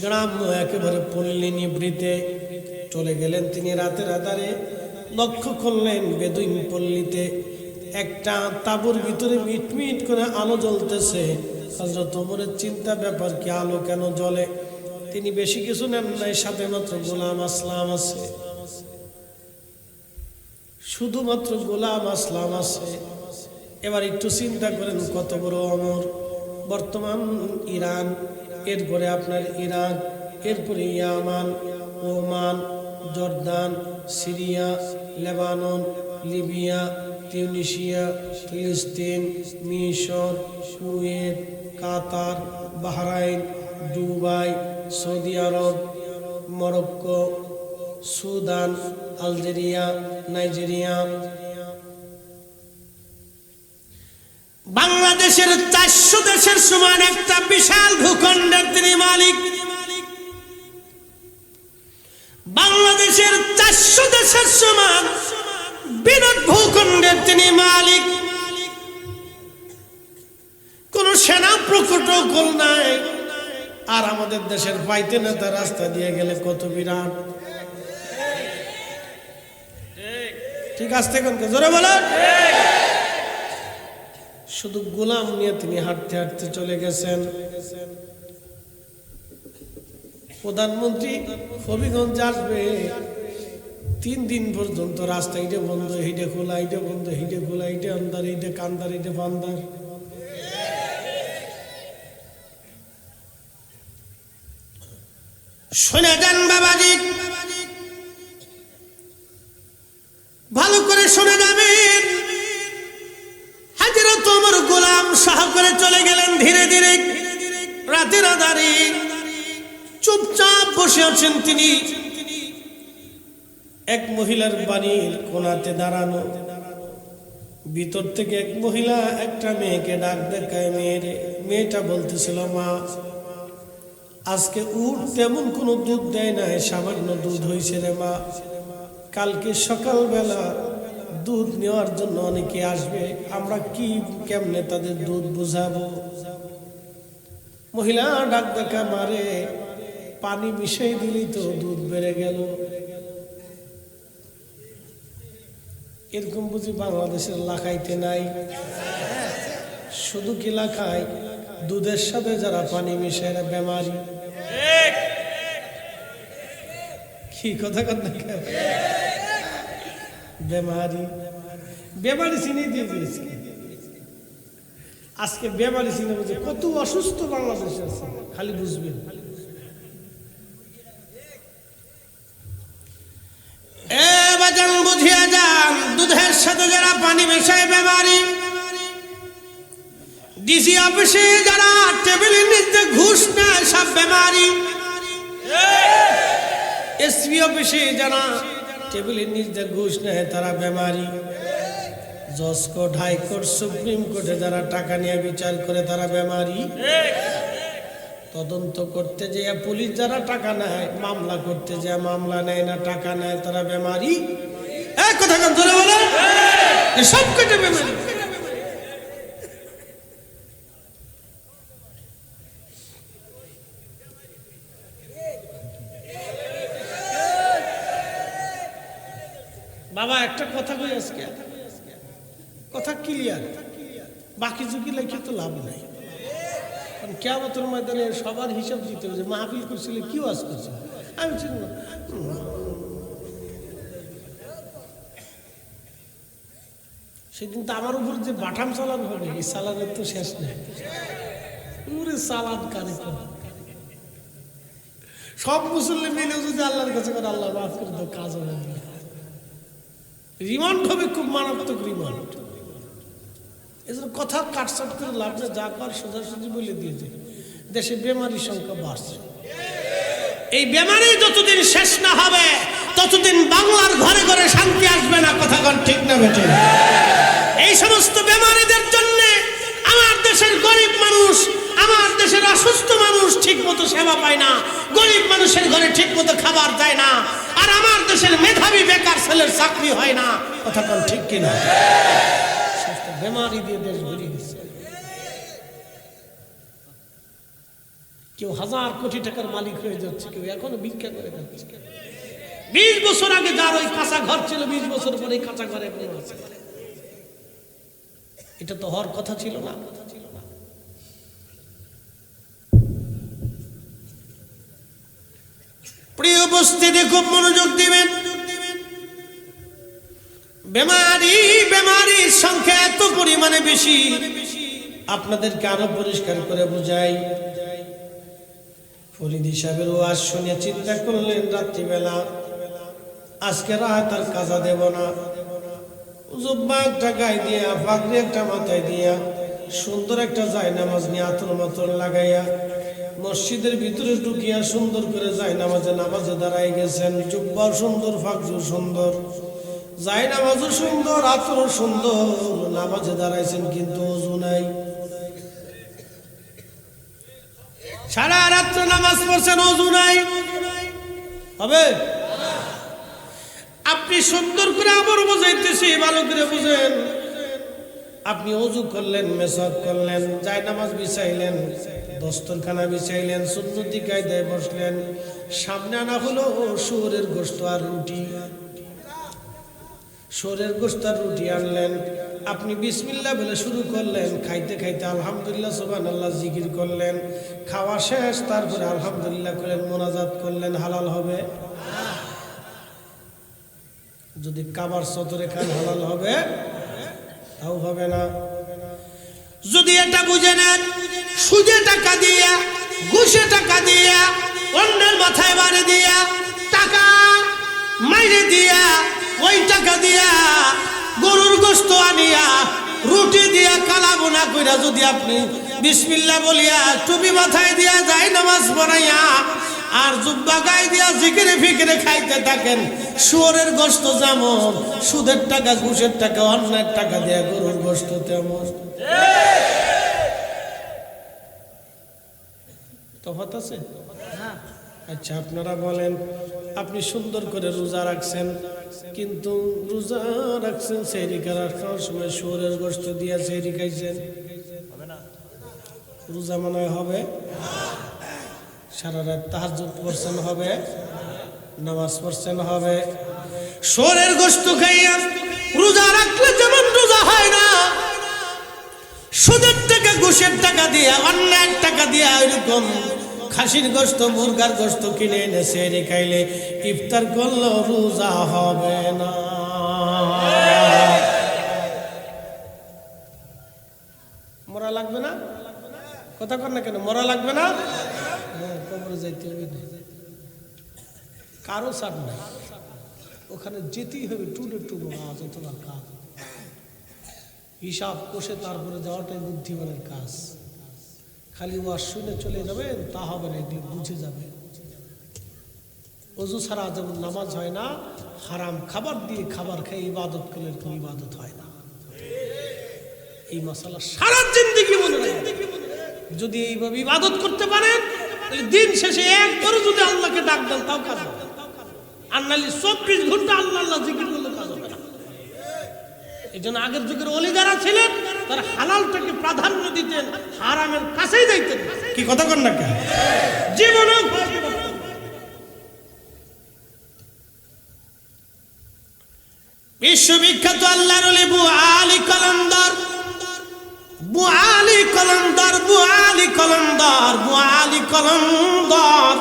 গ্রাম্য একেবারে পল্লী নিভৃতে চলে গেলেন তিনি রাতের আঁধারে। লক্ষ্য করলেন বেদুইন পল্লীতে একটা তাঁবুর ভিতরে মিটমিট করে আলো জ্বলতেছে। হযরত ওমরের চিন্তা, ব্যাপার কি, আলো কেন জ্বলে? তিনি বেশি কিছু নেন নাই, সাথে মাত্র গোলাম আসলাম আছে, শুধুমাত্র গোলাম আসলাম আছে। এবার একটু চিন্তা করেন কত বড় ওমর। বর্তমান ইরান, এরপরে আপনার ইরাক, এরপরে Yemen, Oman, Jordan, Syria, Lebanon, Libya, Tunisia, ফিলিস্তিন, মিশর, Kuwait, Qatar, Bahrain, Dubai, Saudi Arab, Morocco, Sudan, Algeria, Nigeria, বাংলাদেশের 400 দেশের সমান একটা বিশাল ভূখণ্ডের তিনি মালিক। বাংলাদেশের 400 দেশের সমান বিরাট ভূখণ্ডের তিনি মালিক। কোন সেনা প্রকোটকল নাই। আর আমাদের দেশের পাইতে নেতা রাস্তা দিয়ে গেলে কত বিরাট। ঠিক আছে, জোরে বলেন। শুধু গোলাম নিয়ে তিনি হাঁটতে হাঁটতে চলে গেছেন। প্রধানমন্ত্রী হবিগঞ্জ আসবে, 3 দিন পর্যন্ত রাস্তা ইটে বন্ধ, হিটে খোলা, ইটে বন্ধ, হিটে খোলা, ইটে আন্দার, ইটে কান্দার, ইটে বান্দার। শুনে যান বাবাজি, ভালো করে শুনে যাবেন। হযরত ওমর গোলাম সাহ করে চলে গেলেন ধীরে ধীরে রাতের আঁধারে। চুপচাপ বসে আছেন তিনি। এক মহিলার বাড়ির কোণাতে দাঁড়ানো, ভিতর থেকে এক মহিলা একটা মেয়েকে ডাক দেখায়। মেয়েটা বলতেছিল, মা আজকে উট তেমন কোনো দুধ দেয় না, সামান্য দুধ হয়েছে রে মা। কালকে সকালবেলা দুধ নেওয়ার জন্য অনেকে আসবে, আমরা কি কেমনে তাদের দুধ বুঝাবো? মহিলা ডাক দেখা, মারে পানি মিশিয়ে দিলেই তো দুধ বেড়ে গেল। এরকম বুঝি বাংলাদেশের লাখাইতে নাই? শুধু কি লাখায়, দুধের সাথে যারা পানি মিশায় না বেমারি। কি কথা কথা বেমারি বেমারি চিনি দিয়ে দিয়েছে। আজকে বেমারি চিনে বুঝে কত অসুস্থ বাংলাদেশ আছে, খালি বুঝবেন। বুঝিয়া যান, দুধের সাথে যারা পানি মেশায় বেমারি, ডিসি অফিসে যারা টেবিলের নিচে ঘুষ নেয় সব বেমারি, এসপি অফিসে যারা টেবিলের নিচে ঘুষ নেয় তারা বেমারি, জজ কোর্ট, হাইকোর্ট, সুপ্রিম কোর্টে যারা টাকা নিয়ে বিচার করে তারা বেমারি, তদন্ত করতে যে পুলিশ যারা টাকা নেয়, মামলা করতে যে মামলা নেয় না, টাকা নেয়, তারা বেমারি। এক কথা কান ধরে বলে সব কেটে বেমারি। বাবা একটা কথা কই, আজকে কথা ক্লিয়ার, বাকি ঝুঁকি লেখে তো লাভ নাই। কারণ কিয়ামতের ময়দানে সবার হিসাব দিতে হবে যে মাহফিল করছিল, কি ওয়াজ করছিল। আমি চিনি সেদিন তো আমার উপর যে বাটাম চালান হবে, এই চালানের তো শেষ নেই। পুরো চালান কারে সব মুসল্লি মিলে যদি আল্লাহর কাছে করে আল্লাহ মাফ করে দাও, কাজ হবে, রিমান্ড হবে, খুব মারাত্মক রিমান্ড। এজন্য কথা কাটসাট করে লাভ নেই, যা কর সোজাসুজি বলে দিয়েছে। দেশে বেমারির সংখ্যা বাড়ছে। এই বেমারি যতদিন শেষ না হবে ততদিন বাংলার ঘরে ঘরে শান্তি আসবে না। কথা কন ঠিক না বেঠিক? এই সমস্ত বেমারিদের জন্য আমার দেশের গরিব মানুষ, আমার দেশের অসুস্থ মানুষ ঠিক মতো সেবা পায় না, গরিব মানুষের ঘরে ঠিক মতো খাবার যায় না, আর আমার দেশের মেধাবী বেকার ছেলের চাকরি হয় না। কথা কন ঠিক কিনা? বেমারি দিয়ে দেশ ভরে গেছে। কেউ 1000 কোটি টাকার মালিক হয়ে যাচ্ছে, কেউ এখনো ভিক্ষা করে যাচ্ছে। 20 বছর আগে যার ওই কাঁচা ঘর ছিল, 20 বছর পরে কাঁচা ঘরে আছে। এটা তো হওয়ার কথা ছিল না। প্রিয় উপস্থিতি, খুব মনোযোগ দিবেন। বেমারির সংখ্যা এত পরিমাণে বেশি, আপনাদেরকে আরো পরিষ্কার করে বুঝাই। ফরিদি সাহেবের ওয়াজ শুনে চিন্তা করলেন রাত্রিবেলা আজকে রাত আর কাজা দেব না, জুব্বা একটা গায়ে দিয়া, পাগড়ি একটা মাথায় দিয়া, সুন্দর একটা জায়নামাজ নিয়ে আতর মাতর লাগাইয়া মসজিদের ভিতরে ঢুকিয়া সুন্দর করে জায়নামাজে নামাজে দাঁড়াই গেছেন। জুব্বাও সুন্দর, ফাকজু সুন্দর, জায়নামাজও সুন্দর, আতরও সুন্দর, নামাজে দাঁড়াইছেন, কিন্তু ওযু নাই। সারা রাত্র নামাজ পড়ছেন, ওযু নাই, হবে? আপনি সুন্দর করে আবার বোঝাইতেছি, ভালো করে বুঝেন। আপনি ওযু করলেন, মেসাক করলেন, জায়নামাজ বিছাইলেন, দস্তরখানা বিছাইলেন, সুন্নতি কায়দায় বসলেন, সামনে আনা হলো শুয়োরের গোশত আর রুটি। শুয়োরের গোশত আর রুটি আনলেন, আপনি বিসমিল্লাহ বলে শুরু করলেন, খাইতে খাইতে আলহামদুলিল্লাহ সুবহানাল্লাহ জিকির করলেন, খাওয়া শেষ, তারপরে আলহামদুলিল্লাহ করলেন, মোনাজাত করলেন, হালাল হবে? যদি কাবার সতরে খান হালাল হবে? তাও হবে না। যদি এটা বুঝে নেন, সুদে টাকা দিয়া, ঘুষে টাকা দিয়া, অন্যের মাথায় বাড়ি দিয়া, টাকা মাইরে দিয়া, ওই টাকা দিয়া গরুর গোশত আনিয়া, রুটি দিয়া, কালা বোনা কইরা যদি আপনি বিসমিল্লাহ বলিয়া, টুপি মাথায় দিয়া, যাই নামাজ পড়াইয়া, আর জুব্বা গায়ে দিয়া জিকিরে ফিকিরে খাইতে থাকেন, শুয়োরের গোশত যেমন, সুদের টাকা, ঘুষের টাকা, অন্যের টাকা দিয়া গরুর গোশত তেমন। তফাৎ আছে? আচ্ছা, আপনারা বলেন, আপনি সুন্দর করে রোজা রাখছেন, কিন্তু রোজা রাখছেন, সেহরি খাওয়ার সময় শুয়োরের গোশত দিয়া সেহরি খাইছেন, রোজা মনে হবে? সারা রাত তাহাজ্জুদ পড়ছেন, হবে? নামাজ পড়ছেন, হবে? শুয়োরের গোশত খাইয়া রোজা রাখলে যেমন রোজা হয় না, সুদের টাকা, ঘুষের টাকা দিয়া, অন্যের টাকা দিয়া, ওইরকম খাসির গোশত, মুরগার গোশত কিনে এনে সেহরি খাইলে, ইফতার করলেও রোজা হবে না। কথা কর না কেন? মরা লাগবে না? হ্যাঁ, কবরে যাইতে হবে না, কারো ছাড় নাই, ওখানে যেতেই হবে, টুডে টুডো কাজ, অথবা কাজ হিসাব কষে তারপরে যাওয়াটাই বুদ্ধিমানের কাজ। খালি ওয়াজ শুনে চলে যাবেন তা হবে না, এগুলো বুঝে যাবে। অজু ছাড়া যেমন নামাজ হয় না, হারাম খাবার দিয়ে খাবার খেয়ে ইবাদত করলে কোনো ইবাদত হয় না। এই মশালা সারা জিন্দেগি মনে রাখবেন। যদি এইভাবে ইবাদত করতে পারেন তাহলে দিন শেষে একবারও যদি আল্লাহকে ডাক দেন তাও কাজ হবে, আর নাহলে 24 ঘন্টা আল্লাহ আল্লাহ জিকির করলে কাজ হবে না। এই জন্য আগের যুগের ওলি যারা ছিলেন তারা হালালটাকে প্রাধান্য দিতেন, হারামের কাছেই যাইতেন। কি কথা কন না কেন? জীবনে বিশ্ববিখ্যাত আল্লাহর ওলি বুআলি কলমদার, বুআলি কলমদার, বুআলি কলমদার, বুআলি কলমদার,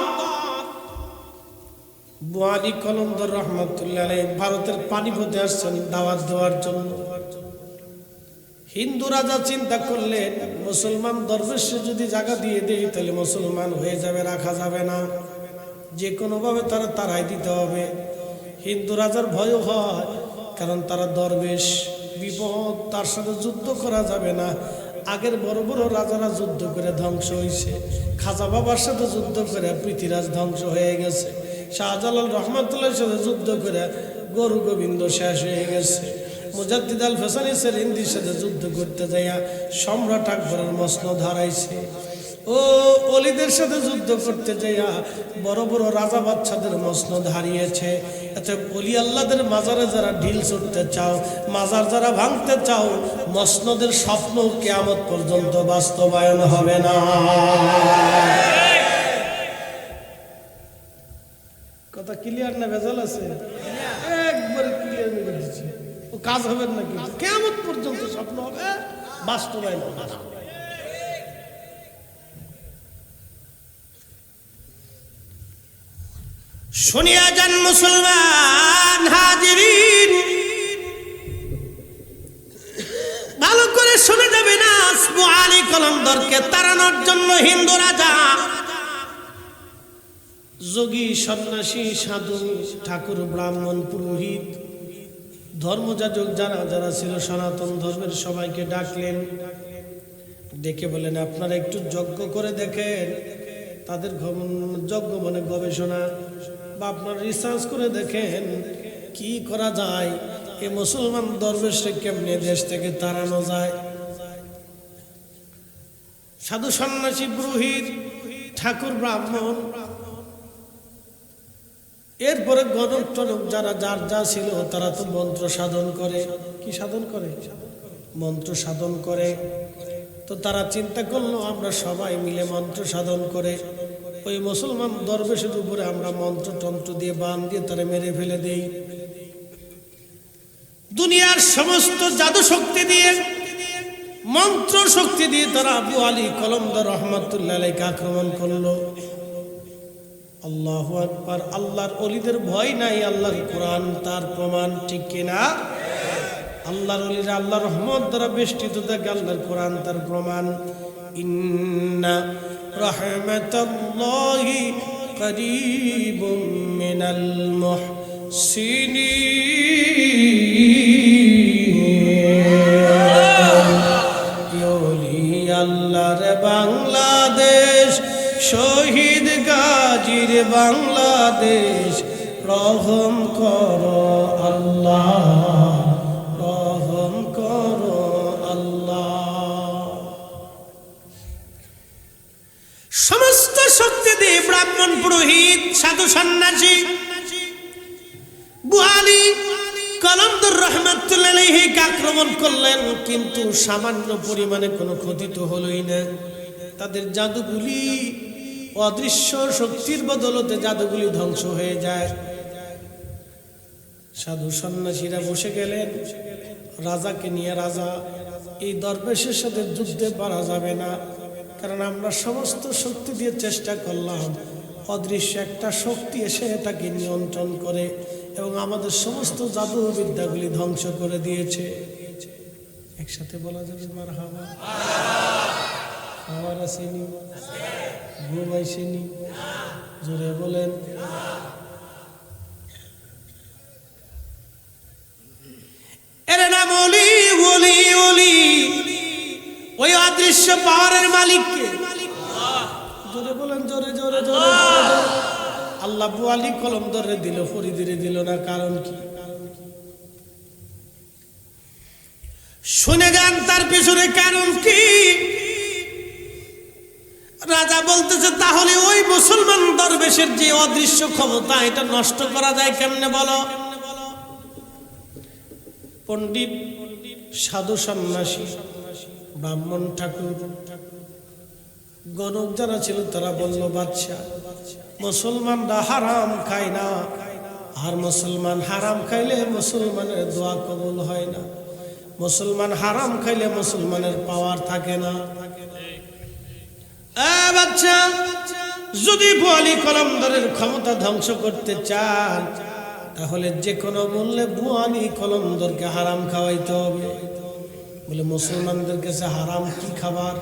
বুআলি কলমদার রহমাতুল্লাহ আলাইহি ভারতের পানিপথে আসছেন দাওয়াত দেওয়ার জন্য। হিন্দু রাজা চিন্তা করলেন মুসলমান দরবেশে যদি জায়গা দিয়ে দেয় তাহলে মুসলমান হয়ে যাবে, রাখা যাবে না, যে কোনোভাবে তারা তাড়াই দিতে হবে। হিন্দু রাজার ভয়ও হয়, কারণ তারা দরবেশ, বিপদ, তার সাথে যুদ্ধ করা যাবে না। আগের বড় বড় রাজারা যুদ্ধ করে ধ্বংস হয়েছে, খাজা বাবার সাথে যুদ্ধ করে পৃথ্বীরাজ ধ্বংস হয়ে গেছে, শাহজালাল রহমাতুল্লাহর সাথে যুদ্ধ করে গরু গোবিন্দ শেষ হয়ে গেছে, মুজাদ্দিদ আল ফেসানি সেরিন্দির সাথে যুদ্ধ করতে যাইয়া সম্রাট আকবরের মসনদ হারাইছে। ও অলিদের সাথে যুদ্ধ করতে যাইয়া বড় বড় রাজা বাচ্চাদের মসনদ হারিয়েছে। আচ্ছা, অলি আল্লাহদের মাজারে যারা ঢিল ছুটতে চাও, মাজার যারা ভাঙতে চাও, মসনদের স্বপ্ন কিয়ামত পর্যন্ত বাস্তবায়ন হবে না। কথা ক্লিয়ার না ভেজাল আছে? একবার ক্লিয়ার মেরে দিচ্ছি, ও কাজ হবে না, কিন্তু কিয়ামত পর্যন্ত স্বপ্ন হবে, বাস্তবায়ন হবে না। শুনিয়া যান মুসলমান হাজিরিন, ভালো করে শুনে যাবে না। বুআলি কলমদারকে তাড়ানোর জন্য হিন্দু রাজা, যোগী, সন্ন্যাসী, সাধু, ঠাকুর, ব্রাহ্মণ, পুরোহিত, ধর্মযাজক যারা যারা ছিল সনাতন ধর্মের সবাইকে ডাকলেন। ডেকে বলেন আপনারা একটু যজ্ঞ করে দেখেন, তাদের যজ্ঞ মানে গবেষণা, বা আপনার রিসার্চ করে দেখেন কি করা যায়, এ মুসলমান দরবেশকে কেমনে দেশ থেকে তাড়ানো যায়। সাধু, সন্ন্যাসী, পুরোহিত, ঠাকুর, ব্রাহ্মণ, এরপরে গণক টনক যারা যার যা ছিল তারা তো মন্ত্র সাধন করে। কি সাধন করে? মন্ত্র সাধন করে। তো তারা চিন্তা করলো আমরা সবাই মিলে মন্ত্র সাধন করে ওই মুসলমান দরবেশের উপরে আমরা মন্ত্র তন্ত্র দিয়ে বান দিয়ে তারা মেরে ফেলে দেই। দুনিয়ার সমস্ত জাদু শক্তি দিয়ে, মন্ত্র শক্তি দিয়ে তারা বুআলি কলমদার রহমাতুল্লাহ আলাইহি আক্রমণ করলো। আল্লাহু আকবার। আল্লাহর ওলিদের ভয় নাই, আল্লাহর কোরআন তার প্রমাণ, ঠিক কিনা? আল্লাহর ওলিরা আল্লাহর রহমত দ্বারা বেষ্টিত থাকে, আল্লাহর কোরআন তার প্রমাণ। ইন্না রাহমাতাল্লাহি করিবুম মিনাল মুহসিনিন। আল্লাহর বাংলাদেশ, শহীদ গাজীর বাংলাদেশ, রহম করো আল্লাহ, রহম করো আল্লাহ। সমস্ত শক্তি দিয়ে ব্রাহ্মণ, পুরোহিত, সাধু, সন্ন্যাসী বুআলি কলমদার রহমাতুল্লাহ আলাইহি আক্রমণ করলেন, কিন্তু সামান্য পরিমাণে কোনো ক্ষতি তো হলোই না। তাদের জাদুগুলি, অদৃশ্য শক্তির বদলতে জাদুগুলি ধ্বংস হয়ে যায়। সাধু সন্ন্যাসীরা বসে গেলেন রাজাকে নিয়ে। রাজা, এই দরবেশের সাথে যুদ্ধে পারা যাবে না, কারণ আমরা সমস্ত শক্তি দিয়ে চেষ্টা করলাম, অদৃশ্য একটা শক্তি এসে এটাকে নিয়ন্ত্রণ করে এবং আমাদের সমস্ত জাদু বিদ্যাগুলি ধ্বংস করে দিয়েছে। একসাথে বলা যাবে মারহাবা। খাবার আসেনি, ঘুম আসেনি, জোরে বলেন। এর নাম ওলি, ওলি, ওলি। ওই অদৃশ্য পাওয়ারের মালিককে জোরে বলেন, জোরে জোরে জোরে। আল্লাহ বুয়ালি কলম ধরে দিল, ফরিদিরে দিল না, কারণ কি? শুনে যান তার পিছনে কারণ কি। রাজা বলতেছে, তাহলে ওই মুসলমান দরবেশের যে অদৃশ্য ক্ষমতা, এটা নষ্ট করা যায় কেমনে বলো? পণ্ডিত, সাধু, সন্ন্যাসী, ব্রাহ্মণ, ঠাকুর, গণক যারা ছিল তারা বলল, বাদশা, মুসলমানরা হারাম খায় না, আর মুসলমান হারাম খাইলে মুসলমানের দোয়া কবুল হয় না, মুসলমান হারাম খাইলে মুসলমানের পাওয়ার থাকে না। বাচ্চা, যদি বুয়ালি কলমদারের ক্ষমতা ধ্বংস করতে চান, তাহলে যে কোনো মূল্যে বুয়ালি কলমদারকে হারাম খাওয়াইতে হবে। বলে মুসলমানদের কাছে হারাম কি খাবার?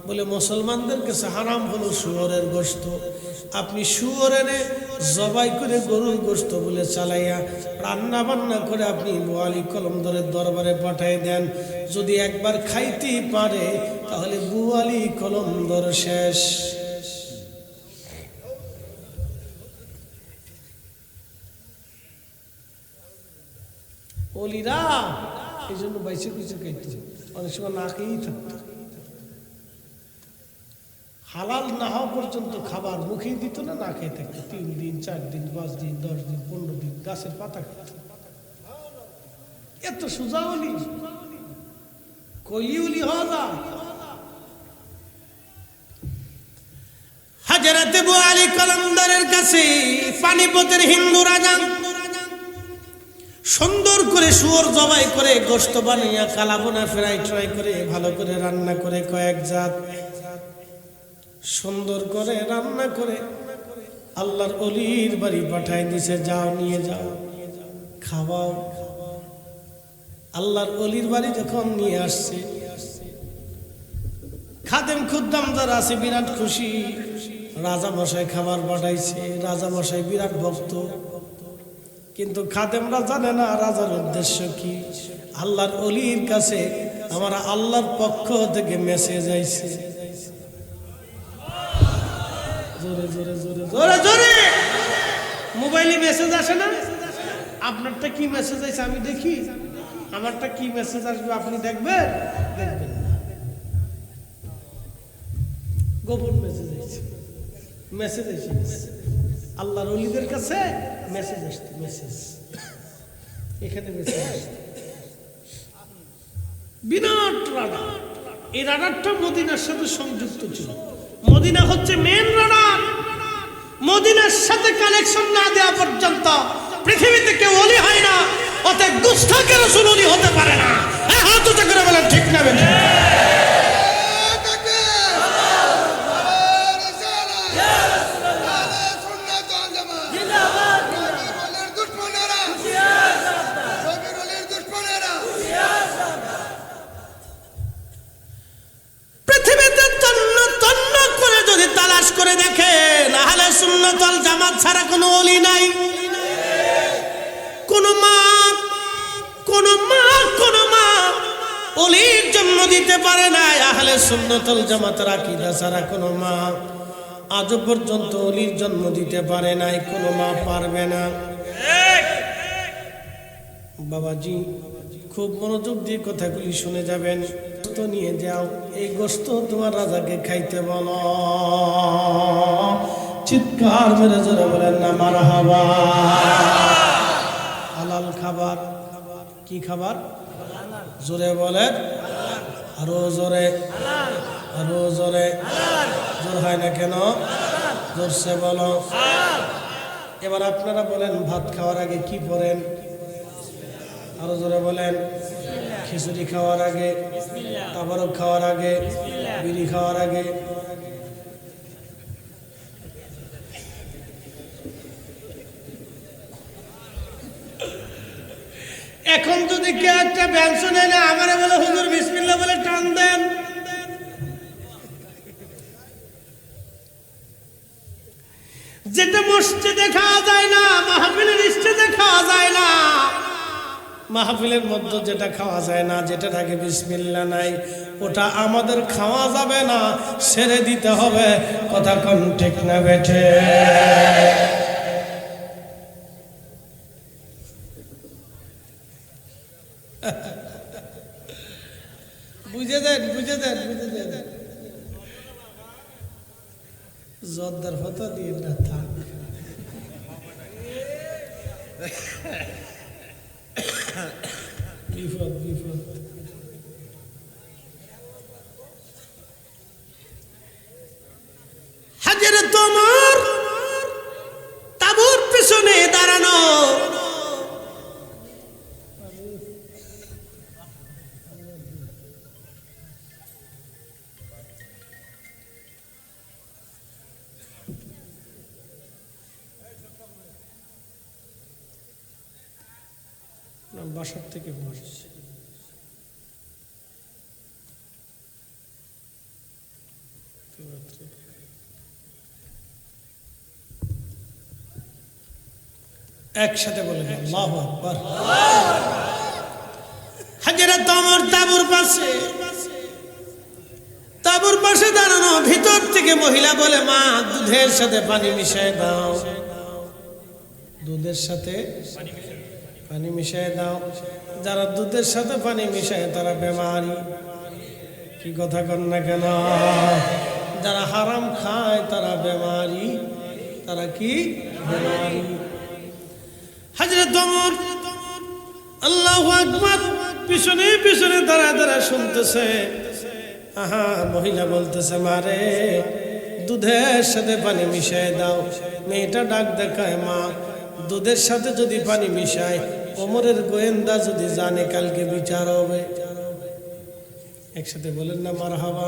বলে মুসলমানদের কাছে হারাম হলো শুয়োরের গোশত। আপনি শুয়োর এনে জবাই করে গরুর গোশত বলে চালাইয়া রান্না বান্না করে আপনি বুয়ালি কলমদারের দরবারে পাঠিয়ে দেন। যদি একবার খাইতে পারে তাহলে বুয়ালি কলমদার শেষ। ওলিরা এই জন্য বাইশে কিছু খাইতে, অনেক সময় না খেয়েই থাকতো। হালাল না হওয়া পর্যন্ত খাবার মুখেই দিত না, না খেয়ে থাকতো 3 দিন 4 দিন 5 দিন 10 দিন 15 দিন গাছের পাতা খেত। এত সোজা ওলি, কলি ওলি হওয়া যায়। হাজরাতে বুয়ালি কলমদারের কাছে পানিপতের হিন্দু রাজা সুন্দর করে শুয়োর জবাই করে গোশত বানিয়ে কালাবোনা ফ্রাই ট্রাই করে ভালো করে রান্না করে কয়েক জাত সুন্দর করে রান্না করে আল্লাহর অলির বাড়ি পাঠায় দিছে, যাও নিয়ে যাও খাওয়াও। আল্লাহর অলির বাড়ি যখন নিয়ে আসছে, খাদেম খুদ্দাম যারা আছে বিরাট খুশি। রাজা মশাই খাবার পাঠাইছে, রাজা মশাই বিরাট ভক্ত, কিন্তু খাদেমরা জানে না রাজার উদ্দেশ্য কি। আল্লাহর অলির কাছে আমার আল্লাহর পক্ষ থেকে মেসেজ আইছে। জোরে জোরে জোরে জোরে জোরে মোবাইলে মেসেজ আসে না? আপনারটা কি মেসেজ আইছে আমি দেখি, আমারটা কি মেসেজ আসবে আপনি দেখবেন? দেখবেন না, গোপন মেসেজ আইছে, মেসেজ আইছে আল্লাহর ওলিদের কাছে মেসেজ আসছে। মেসেজ এখানে মেসেজ আসছে, বিরাট রাডার। এই রাডারটা মদিনার সাথে সংযুক্ত ছিল। মদিনা হচ্ছে মেন রাডার। মদিনার সাথে কানেকশন না দেওয়া পর্যন্ত পৃথিবীতে কেউ ওলি হয় না। অতএব গুস্তাখে রাসূল ওলি হতে পারে না। হাত উঁচু করে বলেন ঠিক না বেঠিক? করে দেখেন, আহলে সুন্নাত ওয়াল জামাত ছাড়া কোনো ওলি নাই। কোন মা ওলির জন্ম দিতে পারে না। আহলে সুন্নাত ওয়াল জামাতের আকীদা ছাড়া কোনো মা আজ পর্যন্ত ওলির জন্ম দিতে পারে নাই, কোনো মা পারবে না। বাবাজি খুব মনোযোগ দিয়ে কথাগুলি শুনে যাবেন। গোশত নিয়ে যাও, এই গোশত তোমার রাজাকে খাইতে বলো। চিৎকার মেরে জোরে বলেন না মারহাবা। হালাল খাবার। কি খাবার? জোরে বলেন, আরো জোরে, আরো জোরে। জোর হয় না কেন? জোরসে বলো। এবার আপনারা বলেন, ভাত খাওয়ার আগে কি পড়েন? আরো জোরে বলেন। খিচুড়ি খাওয়ার আগে, তাবারক খাওয়ার আগে, বিড়ি খাওয়ার আগে। এখন যদি কেউ একটা ব্যঞ্জন এনে আমারে বলে হুজুর বিসমিল্লাহ বলে টান দেন, যেটা মসজিদে খাওয়া যায় না, মাহফিলের স্টেজে খাওয়া যায় না, মাহফিলের মধ্যে যেটা খাওয়া যায় না, যেটা থাকে বিসমিল্লাহ নাই, ওটা আমাদের খাওয়া যাবে না, ছেড়ে দিতে হবে। কথা কোন ঠিক না বেঠে? বুঝে দেন, বুঝে দেন, বুঝে দেন। জোরদার হতো দিয়ে না থাক। বিপদ বিপদ। হাজরে তোমার তাবুর পিছনে দাঁড়ানো, বাসার থেকে বলছি একসাথে বলে আল্লাহু আকবার। হযরত ওমর তাবুর পাশে দাঁড়ানো, ভিতর থেকে মহিলা বলে, মা দুধের সাথে পানি মিশিয়ে দাও, দুধের সাথে পানি মিশিয়ে দাও। যারা দুধের সাথে পানি মিশায় তারা বেমারি। কি কথা কন না কেন? যারা হারাম খায় তারা বেমারি। তারা কি বেমারি? হযরত ওমর আল্লাহু আকবার পিছনে পিছনে দাঁড়া দাঁড়া শুনতেছে। আহা, মহিলা বলতেছে, মারে দুধের সাথে পানি মিশিয়ে দাও। মেয়েটা ডাক দেখায়, মা দুধের সাথে যদি পানি মিশায়, ওমরের গোয়েন্দা যদি জানে কালকে বিচার হবে। একসাথে বলেন না মারহাবা।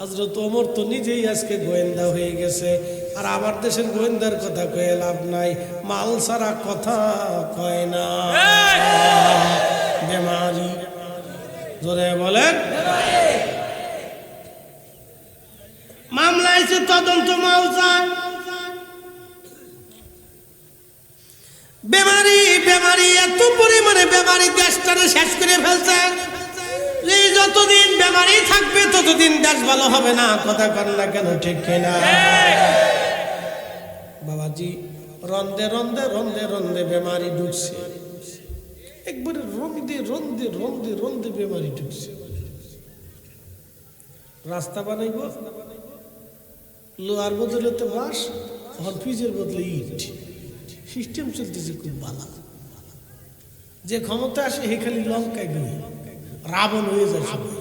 হযরত ওমর তো নিজেই আজকে গোয়েন্দা হয়ে গেছে, আর আমার দেশের গোয়েন্দার কথা কয়ে লাভ নাই, মাল সারা কথা কয় না। বেমারি। জোরে বলেন। মামলা এসে তদন্ত মাল চায়। বেমারি বেমারি, এত পরিমাণে বেমারি দেশটারে শেষ করে ফেলছে। এই যতদিন বেমারি থাকবে ততদিন দেশ ভালো হবে না। কথা কর না কেন? ঠিক কিনা বাবাজি? রন্দে রন্দে রন্দে রন্দে বেমারি ঢুকছে, একবারে রন্দে রন্দে রন্দে রন্দে বেমারি ঢুকছে। রাস্তা বানাইব, লোহার বদলে তো বাঁশ, হরফিজের বদলে ইট। সিস্টেম চলতেছে খুব ভালো। যে ক্ষমতা আসে হে খালি লঙ্কায় গিয়ে রাবণ হয়ে যায় সবাই।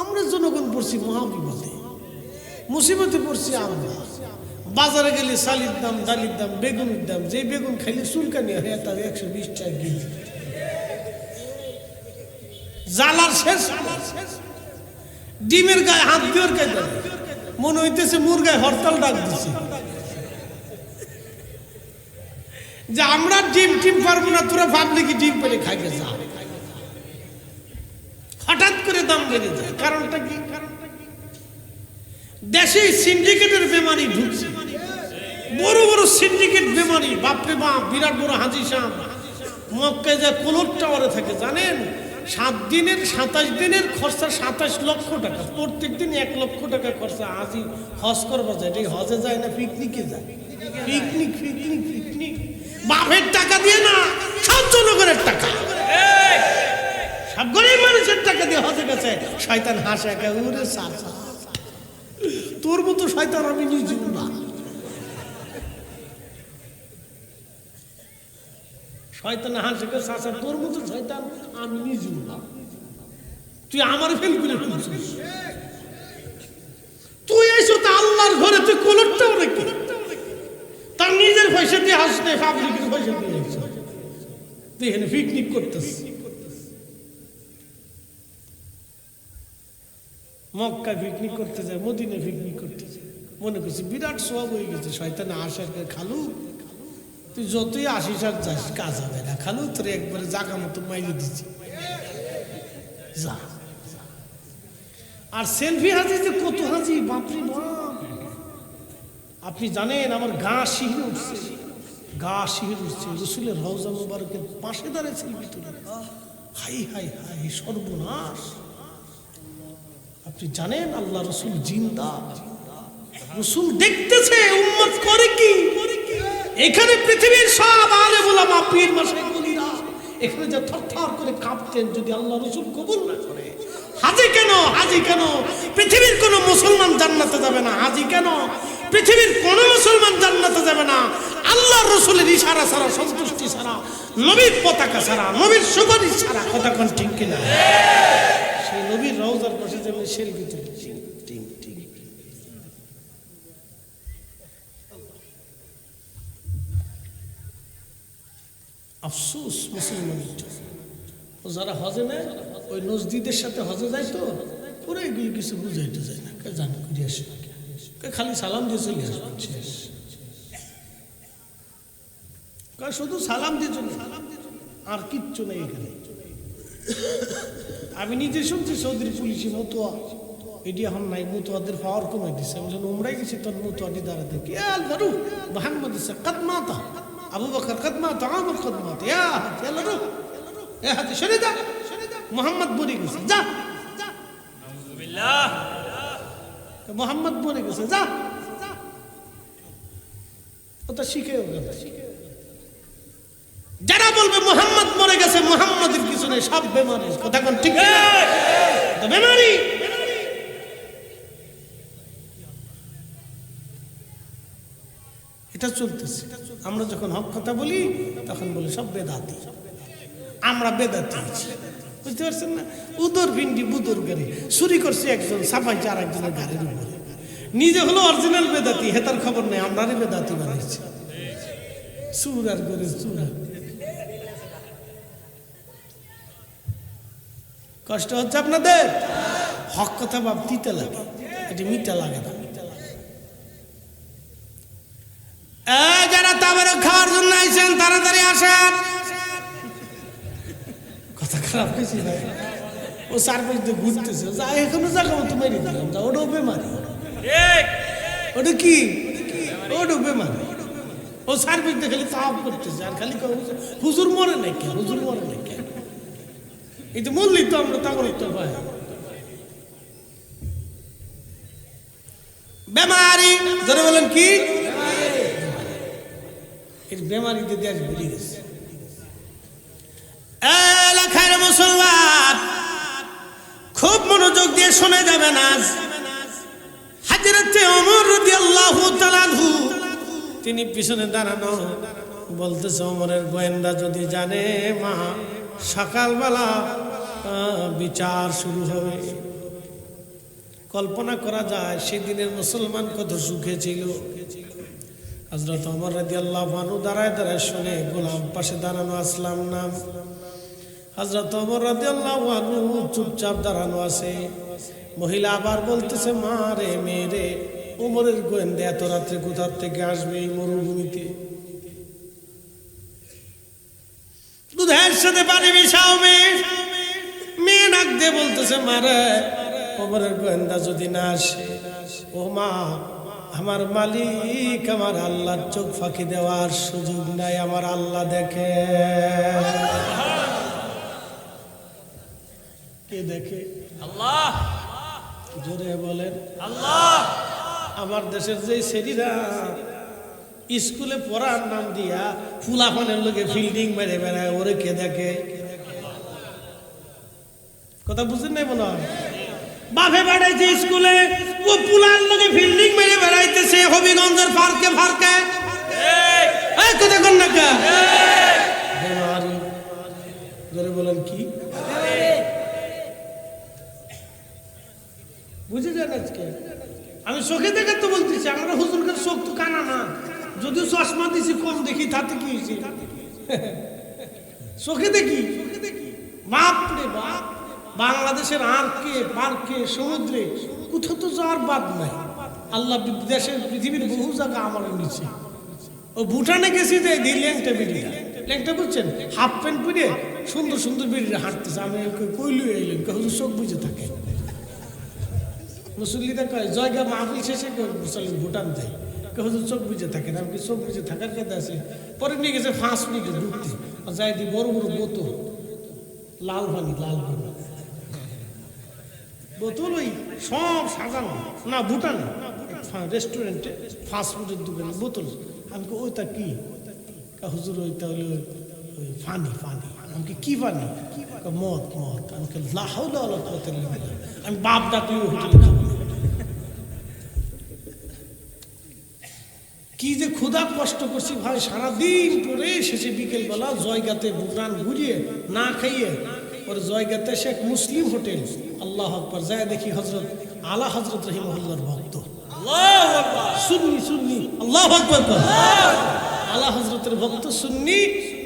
আমরা জনগণ পড়ছি মহাবিপদে, মুসিবতে পড়ছি আমরা। বাজারে গেলে চালির দাম, ডালির দাম, বেগুনের দাম, যে বেগুন খাইলে চুলকানি হয় তার 120 টাকা কেজি। জ্বালার শেষ। ডিমের গায়ে হাত দিয়ে কায়দা, মনে হইতেছে মুরগায় হরতাল ডাক দিচ্ছে যে আমরা ডিম টিম পারবো না, তোরা পাবলিক ডিম পেলে খাইতে যা। হঠাৎ করে দাম বেড়ে যায়। কারণটা কি? দেশে সিন্ডিকেটের বেমারি ঢুকছে, বড় বড় সিন্ডিকেট বেমারি। বাপরে বাপ, বিরাট বড় হাজি সাহেব মক্কায় যায় কোলর টাওয়ারে থাকে, জানেন? 7 দিনের 27 দিনের খরচা 27 লক্ষ টাকা। প্রত্যেক দিন 1 লক্ষ টাকা খরচা। হাজি হজ করবার যায়, এটা হজে যায় না, পিকনিকে যায়। পিকনিক পিকনিক পিকনিক, বাপের টাকা দিয়ে না, সব জনগণের টাকা, সব গরিব মানুষের টাকা দিয়ে হজে গেছে। শয়তান হাসে, একা উড়ে সাসা, তোর মতো শয়তান আমি নিজেও না। শয়তান হাসে, সাসা, তোর মতো শয়তান আমি নিজেও না। তুই আমার ফেল করে ফেলছিস। তুই এসো তো আল্লাহর ঘরে, তুই কোলরটাও রেখে তার নিজের পয়সা দিয়ে হাসতে, পাবলিকের পয়সা দিয়ে তুই এখানে পিকনিক করতেছিস। মক্কা পিকনিক করতে যায়, মদিনা পিকনিক করতে যায়, মনে করছি বিরাট সব হয়ে গেছে। শয়তান আসার খালু, তুই যতই আসিস আর যাস, কাজ হবে না। খালু তোর একবারে জাগা মতো মাইলে দিচ্ছি, যা। আর সেলফি হাজি যে কত হাজি, বাপরে বাপ। আপনি জানেন আমার গা শিহরে উঠছে, গা শিহরে উঠছে। রসুলের রওজা মুবারকের পাশে দাঁড়িয়েছিল ভিতরে। হাই হাই হাই, সর্বনাশ! আপনি জানেন আল্লাহ রসুল জিন্দা, রসুল দেখতেছে উম্মত করে কি। এখানে পৃথিবীর সব আলেম উলামা পীর মাশায়েখ বলিরা এখানে যে থরথর করে কাঁপতেন, যদি আল্লাহ রসুল কবুল না করে। হাজি কেন, হাজি কেন? পৃথিবীর কোন মুসলমান জান্নাতে যাবে না। হাজি কেন? পৃথিবীর কোন মুসলমান জান্নাতে যাবে না আল্লাহ রসুলের ইশারা ছাড়া, সন্তুষ্টি ছাড়া, নবীর পতাকা ছাড়া, নবীর সুপারিশ ছাড়া। কথা কোন ঠিক কিনা? সেই নবীর রওজার পাশে যেমন সেলফি তুলছি, ঠিক ঠিক। আফসোস মুসলমানের জন্য, ও যারা হজে নেয় ওই নজদিদের সাথে হজে যায়, তো ওরা এগুলি কিছু বুঝাইতে যায় না। জান করে আসে, খালি সালাম দিয়ে চলে আসবেন, শেষ। শুধু সালাম দিয়ে চলে, আর কিচ্ছু নেই এখানে। আমি নিজে শুনছি সৌদির পুলিশে মতুয়া এটি এখন নাই, মতুয়াদের পাওয়ার কমে দিচ্ছে। বলছেন উমরাই গেছি তোর মতুয়াটি দাঁড়াতে কি আলু মোহাম্মদ কদমাতা আবু বকর কদমাতা আমর কদমাতা সরে যা, মোহাম্মদ বলে গেছে যা, মোহাম্মদ বলে গেছে যা, ওটা শিখেও গেল। যারা বলবে মোহাম্মদ মরে গেছে, মোহাম্মদের কিছু নেই, সব বেমারি। কথা কোন ঠিক না? বেমারি। এটা চলতেছে। আমরা যখন হক কথা বলি তখন বলি সব বেদাতি, আমরা বেদাতি। বুঝতে পারছেন না? উদর ভিন্ডি বুদর গাড়ি চুরি করছে একজন, সাফাইছে আর একজনের গাড়ির উপরে। নিজে হলো অরিজিনাল বেদাতি, হেতার খবর নেই, আমরারই বেদাতি বানাইছে। চুর আর করে চুরা। কষ্ট হচ্ছে আপনাদের? হক কথা ভাবতে লাগে, এটি মিঠা লাগে না। যারা তাবারক খাওয়ার জন্য আইছেন তাড়াতাড়ি আসেন। কথা খারাপ কিছু না, ও চারপাশ দিয়ে ঘুরতেছে, এখনো জায়গা মতো মেরে দিলাম, ওটাও বেমারি। ওটা কি? ওটাও বেমারি। ও সার্ভিস দিয়ে খালি তাপ করতেছে আর খালি হুজুর মরে নাই কে, হুজুর মরে নাই কে। এই তো বললি তো আমরা তাবারক তো পাই। বেমারি ধরে বলেন কি? এর বেমারিতে দেশ ভুলে গেছে। এলাকার মুসলমান খুব মনোযোগ দিয়ে শুনে যাবেন। আজ হযরত ওমর রাদিয়াল্লাহু তাআলা আনহু তিনি পিছনে দাঁড়ানো, বলতেছে ওমরের গোয়েন্দা যদি জানে মা সকালবেলা বিচার শুরু হবে। কল্পনা করা যায় সেদিনের মুসলমান কত সুখে ছিল। হযরত ওমর রাদিয়াল্লাহু আনহু দাঁড়ায় দাঁড়ায় শুনে, গোলাম পাশে দাঁড়ানো আসলাম নাম। হযরত ওমর রাদিয়াল্লাহু আনহু চুপচাপ দাঁড়ানো আছে। মহিলা আবার বলতেছে মা রে মেয়ে, ওমরের গোয়েন্দা এত রাত্রে কোথার থেকে আসবে এই মরুভূমিতে? দুধের সাথে পানি মিশাও মেয়ে নাক দিয়ে বলতেছে মারে, ওমরের গোয়েন্দা যদি না আসে, ও মা আমার মালিক আমার আল্লাহর চোখ ফাঁকি দেওয়ার সুযোগ নাই, আমার আল্লাহ দেখে। কে দেখে? আল্লাহ। জোরে বলেন আল্লাহ। আমার দেশের যে ছেলেরা স্কুলে পড়ার নাম দিয়া ফুলাফানের লোকে ফিল্ডিং মেরে বেড়ায়, ওরে কে দেখে? কথা বুঝেন নাই মনে হয়? বাপে বেড়াইছে স্কুলে, ও পুলার লোকে ফিল্ডিং মেরে বেড়াইতেছে হবিগঞ্জের পার্কে ফার্কে। কথা কন না কা? জোরে বলেন কি? বুঝে যান আজকে আমি চোখে দেখে তো বলতেছি, আমরা হুজুরকে চোখ তো কানা না, যদিও চশমা দিছি কম দেখি, তাতে কি হয়েছে? চোখে দেখি। বাপ রে বাপ, বাংলাদেশের আরকে পার্কে সমুদ্রে কোথাও তো যাওয়ার বাদ নাই। আল্লাহ দেশের পৃথিবীর বহু জায়গা আমার নিচে। ও ভুটানে গেছি যে ল্যাংটা বেরিয়ে, ল্যাংটা বুঝছেন, হাফ প্যান্ট পরে সুন্দর সুন্দর বেরিয়ে হাঁটতেছে। আমি কইলু এলেন, হুজুর চোখ বুঝে থাকে। মুসল্লিরা কয় জয়গা মাহফিল শেষে ভুটান যায়, হুজুর চোখ বুঝে থাকেন, আমি কি চোখ বুঝে থাকার কথা আছে? পরে নিয়ে গেছে 5 মিনিটে ঢুকতে, আর যাই দি বড় বড় বোতল, লাল পানি বোতল, ওই সব সাজানো, না ভুটানে রেস্টুরেন্টে ফাস্টফুডের দোকানে বোতল। আমি ওইটা কি? হুজুর ওইটা হলো ওই পানি। আমি কি পানি? মদ। আমি আমি বাপ ডাকলে হোটেলে খাবো না। কি যে ক্ষুধা কষ্ট করছি ভাই, সারাদিন পরে শেষে বিকেলবেলা জয়গাতে বুকরান ঘুরিয়ে না খাইয়ে পরে জয়গাতে সে এক মুসলিম হোটেল, আল্লাহ আকবার, যায় দেখি হজরত আলা হজরত রহিমহুল্লাহর ভক্ত, সুন্নি আল্লাহ আকবার, আলা হজরতের ভক্ত সুন্নি,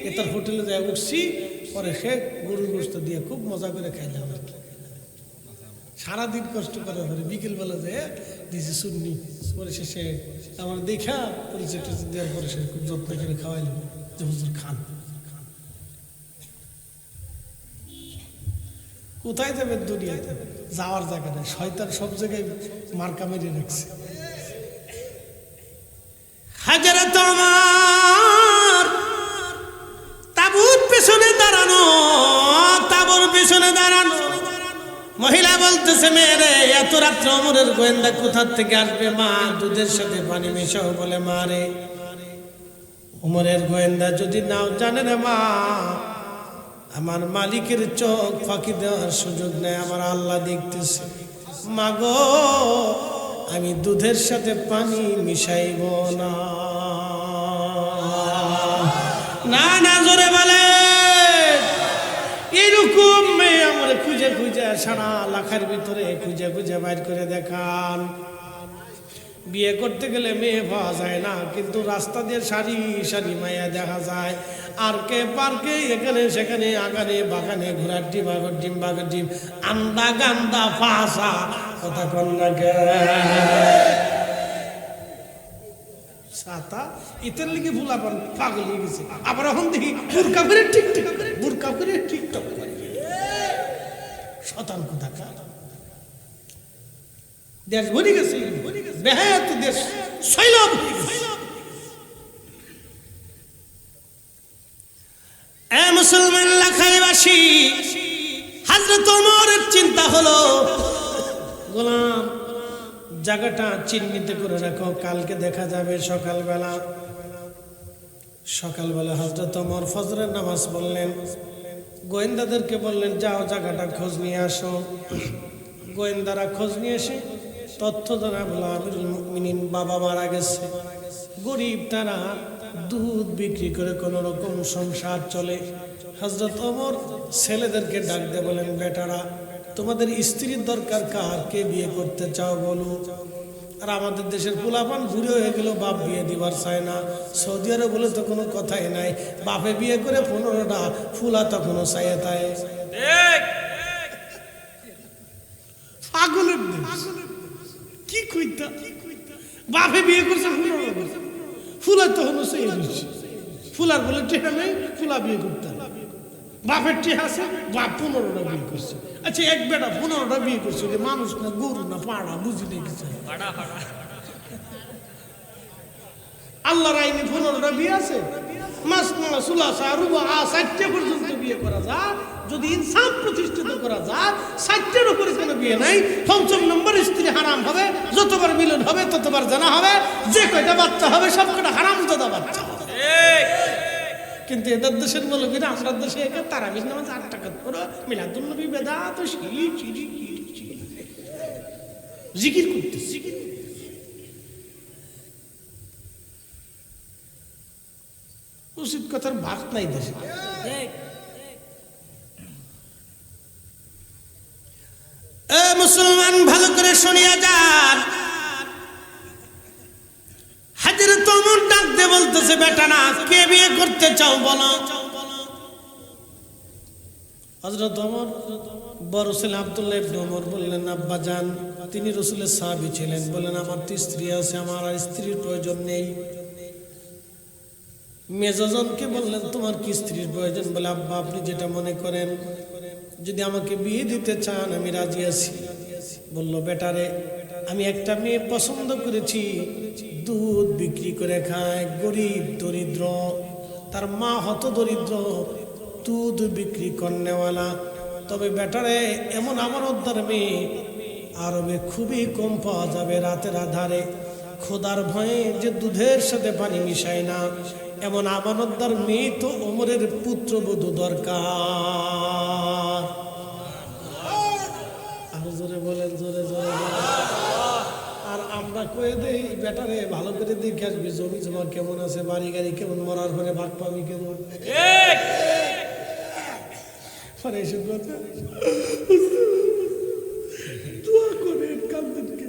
এ তার হোটেলে যায় উঠছি। পরে সে গরুর গোশত দিয়ে খুব মজা করে খাইলাম আর কি। সারাদিন কষ্ট করার পরে বিকেলবেলা যায় দিয়েছি সুন্নি। পরে শেষে আমার দেখা পরিচয় দেওয়ার পরে সে খুব যত্ন করে খাওয়াইল যে হুজুর খান। কোথায় যাবে দুনিয়াতে? যাওয়ার জায়গা নেই, শয়তান সব জায়গায় মার্কা মেরে রাখছে। হযরত ওমর তাবুর পেছনে দাঁড়ানো, মহিলা বলতেছে, মেয়েরে এত রাত্রে ওমরের গোয়েন্দা কোথার থেকে আসবে? মা দুধের সাথে পানি মেশাও বলে। মা রে, ওমরের গোয়েন্দা যদি নাও জানে রে মা, আমার মালিকের চোখ ফাঁকি দেওয়ার সুযোগ নেই, আমার আল্লাহ দেখতেছে। মা গো, আমি দুধের সাথে পানি মিশাইব না। না জোরে বলে, এরকম মেয়ে আমার খুঁজে সারা লাখার ভিতরে খুঁজে বাইর করে দেখান। বিয়ে করতে গেলে মেয়ে পাওয়া যায় না, কিন্তু রাস্তা দিয়ে সারি মায়া দেখা যায়। আর কে পার্কে এখানে সেখানে আগানে বাগানে ঘোড়ার ডিম আগর ডিম বাগের ডিম আন্দা গান্দা ফাঁসা কথা কন্যা ছাতা ইতের লিগে ভুলা পাগল হয়ে গেছে। আবার এখন দেখি বুরকা করে টিকটক করে শতান কোথাকার। দেশ ভরে গেছে, বেহাত দেশ সৈলব হয়ে গেছে। এ মুসলমান লাখাইবাসী, হযরত ওমরের চিন্তা হলো, গোলাম জায়গাটা চিহ্নিত করে রাখো, কালকে দেখা যাবে সকালবেলা। হযরত ওমর ফজরের নামাজ পড়লেন, গোয়েন্দাদেরকে বললেন যাও জায়গাটা খোঁজ নিয়ে আসো। গোয়েন্দারা খোঁজ নিয়ে এসে তথ্য জানাবো আমিরুল মুমিনিন বাবা মারা গেছে, গরিব, তারা দুধ বিক্রি করে কোনো রকম সংসার চলে। হযরত ওমর ছেলেদেরকে ডাক দিয়ে বলেন, বেটারা তোমাদের স্ত্রীর দরকার কার? কে বিয়ে করতে চাও বলো। আর আমাদের দেশের পোলাপান বুড়ো হয়ে গেল, বাপ বিয়ে দিবার চায় না। সৌদি আরব বলে তো কোনো কথাই নাই, বাপে বিয়ে করে 15টা ফুলা তখনও চাইয়ে তাই। পাগলের দেশ, কি কইতা, বাপে বিয়ে করছে ফুলা তখনও চাইয়ে দিচ্ছে। ফুলার বলে টেহা নেই, ফুলা বিয়ে করতে বাপের টেহা আছে, বাপ 15টা বিয়ে করছে। আচ্ছা, এক বেটা 15টা বিয়ে করছে, মানুষ না গরু না পাড়া বুঝি নেই কিছু। আল্লাহর আইনে 15টা বিয়ে আছে, মাসনা সুলাসা রুবা 60টা পর্যন্ত বিয়ে করা যায়। যদি ইনসাফ প্রতিষ্ঠিত করা যায়, 60টার উপরে কোনো বিয়ে নাই। 5ম নম্বর স্ত্রী হারাম হবে, যতবার মিলন হবে ততবার জানা হবে, যে কয়টা বাচ্চা হবে সব কটা হারামজাদা বাচ্চা হবে। কিন্তু এদের দেশের মৌলবীরা আমরা দেশে একে তারাবির নামাজ 8 টাকা করে মিলাদুন নবী বেদাত জিকির করতে, উচিত কথার ভাত নাই দেশে। মুসলমান ভালো করে শুনিয়া যান, হযরত ওমর ডাক দিয়ে বলতেছে, বেটা না, কে বিয়ে করতে চাও বলো। হযরত ওমর বড় ছেলে আব্দুল্লাহ ইবনে ওমর বললেন, আব্বা জান, তিনি রাসূলের সাহাবী ছিলেন, বলেন আমার তো স্ত্রী আছে, আমার আর স্ত্রীর প্রয়োজন নেই। মেজজনকে বললেন, তোমার কি স্ত্রীর প্রয়োজন? বলে, আব্বা আপনি যেটা মনে করেন, যদি আমাকে বিয়ে দিতে চান আমি রাজি আছি। বলল, বেটারে, আমি একটা মেয়ে পছন্দ করেছি, দুধ বিক্রি করে খায়, গরিব দরিদ্র, তার মা হত দরিদ্র, দুধ বিক্রি করনেওয়ালা। তবে বেটারে এমন আমানতদার মেয়ে আরবে খুবই কম পাওয়া যাবে। রাতের আধারে খোদার ভয়ে যে দুধের সাথে পানি মিশায় না, এমন আমানতদার মেয়ে তো ওমরের পুত্রবধূ দরকার। আরো জোরে বলেন, জোরে জোরে বলেন। আর আমরা কয়ে দেই বেটারে ভালো করে দেখে আসবি, জমি জমা কেমন আছে, বাড়ি গাড়ি কেমন, মরার পরে ভাগ পাবি কেমন। দোয়া করে কান্দেনকে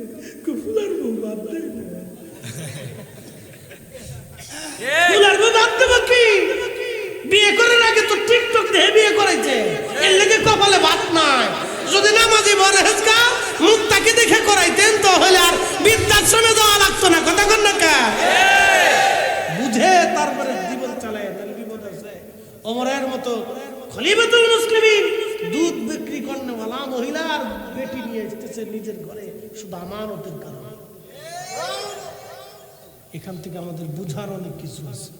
ফুলার বউ বাদ দেয় না, ফুলার বউ বাদ দেব কি? বিয়ে করার আগে তো টিকটক দেখে বিয়ে করেছে, এর লেগে কপালে ভাত নাই। যদি নামাজি বরেজগা মুক্তাকে দেখে করাইতেন তাহলে আর বৃদ্ধাশ্রমে যাওয়া লাগতো না। কথা কন না কা? বুঝে তারপরে জীবন চালায়, বিপদ আছে। ওমরের মতো খলিফাতুল মুসলিমিন দুধ বিক্রি করনেওয়ালা মহিলা আর বেটি নিয়ে এসেছে নিজের ঘরে শুধু আমানতের কারণে। এখান থেকে আমাদের বুঝার অনেক কিছু আছে।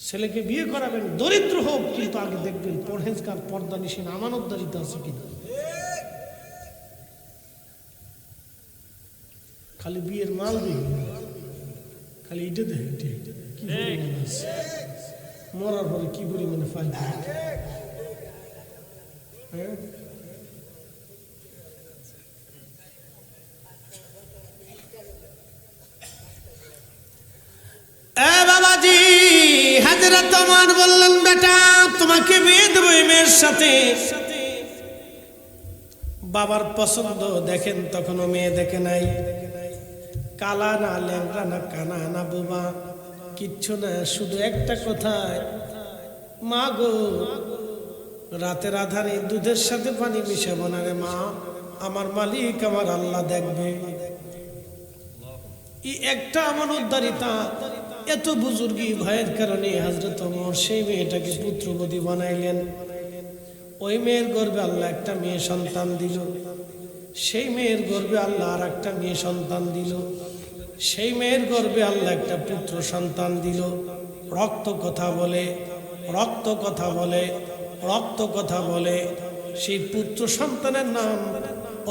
ছেলেকে বিয়ে করাবেন, দরিদ্র হোক, কিন্তু আগে দেখবেন পরহেজগার, পর্দা নিশীন, আমানতদারিতে আছে কিনা। খালি বিয়ের মাল দেখবে, খালি ইটে দেখে কি পরিমাণ আছে, মরার পরে কি পরিমাণে ফাইল। বাবাজি হাজরত ওমর বললেন, বেটা তোমাকে বিয়ে দেবো এই মেয়ের সাথে। বাবার পছন্দ দেখেন, তখনও মেয়ে দেখে নাই। কালা না, ল্যাংড়া না, কানা না, বোবা কিচ্ছু না, শুধু একটা কথায়, মা গো রাতের আধারে দুধের সাথে পানি মিশাবো না রে মা, আমার মালিক আমার আল্লাহ দেখবে। এই একটা আমানতদারিতা, এত বুজুর্গি ভয়ের কারণে হযরত ওমর সেই মেয়েটাকে পুত্রবধূ বানাইলেন। ওই মেয়ের গর্ভে আল্লাহ একটা মেয়ে সন্তান দিল, সেই মেয়ের গর্ভে আল্লাহ আর একটা মেয়ে সন্তান দিল, সেই মেয়ের গর্ভে আল্লাহ একটা পুত্র সন্তান দিল। রক্ত কথা বলে, রক্ত কথা বলে, রক্ত কথা বলে। সেই পুত্র সন্তানের নাম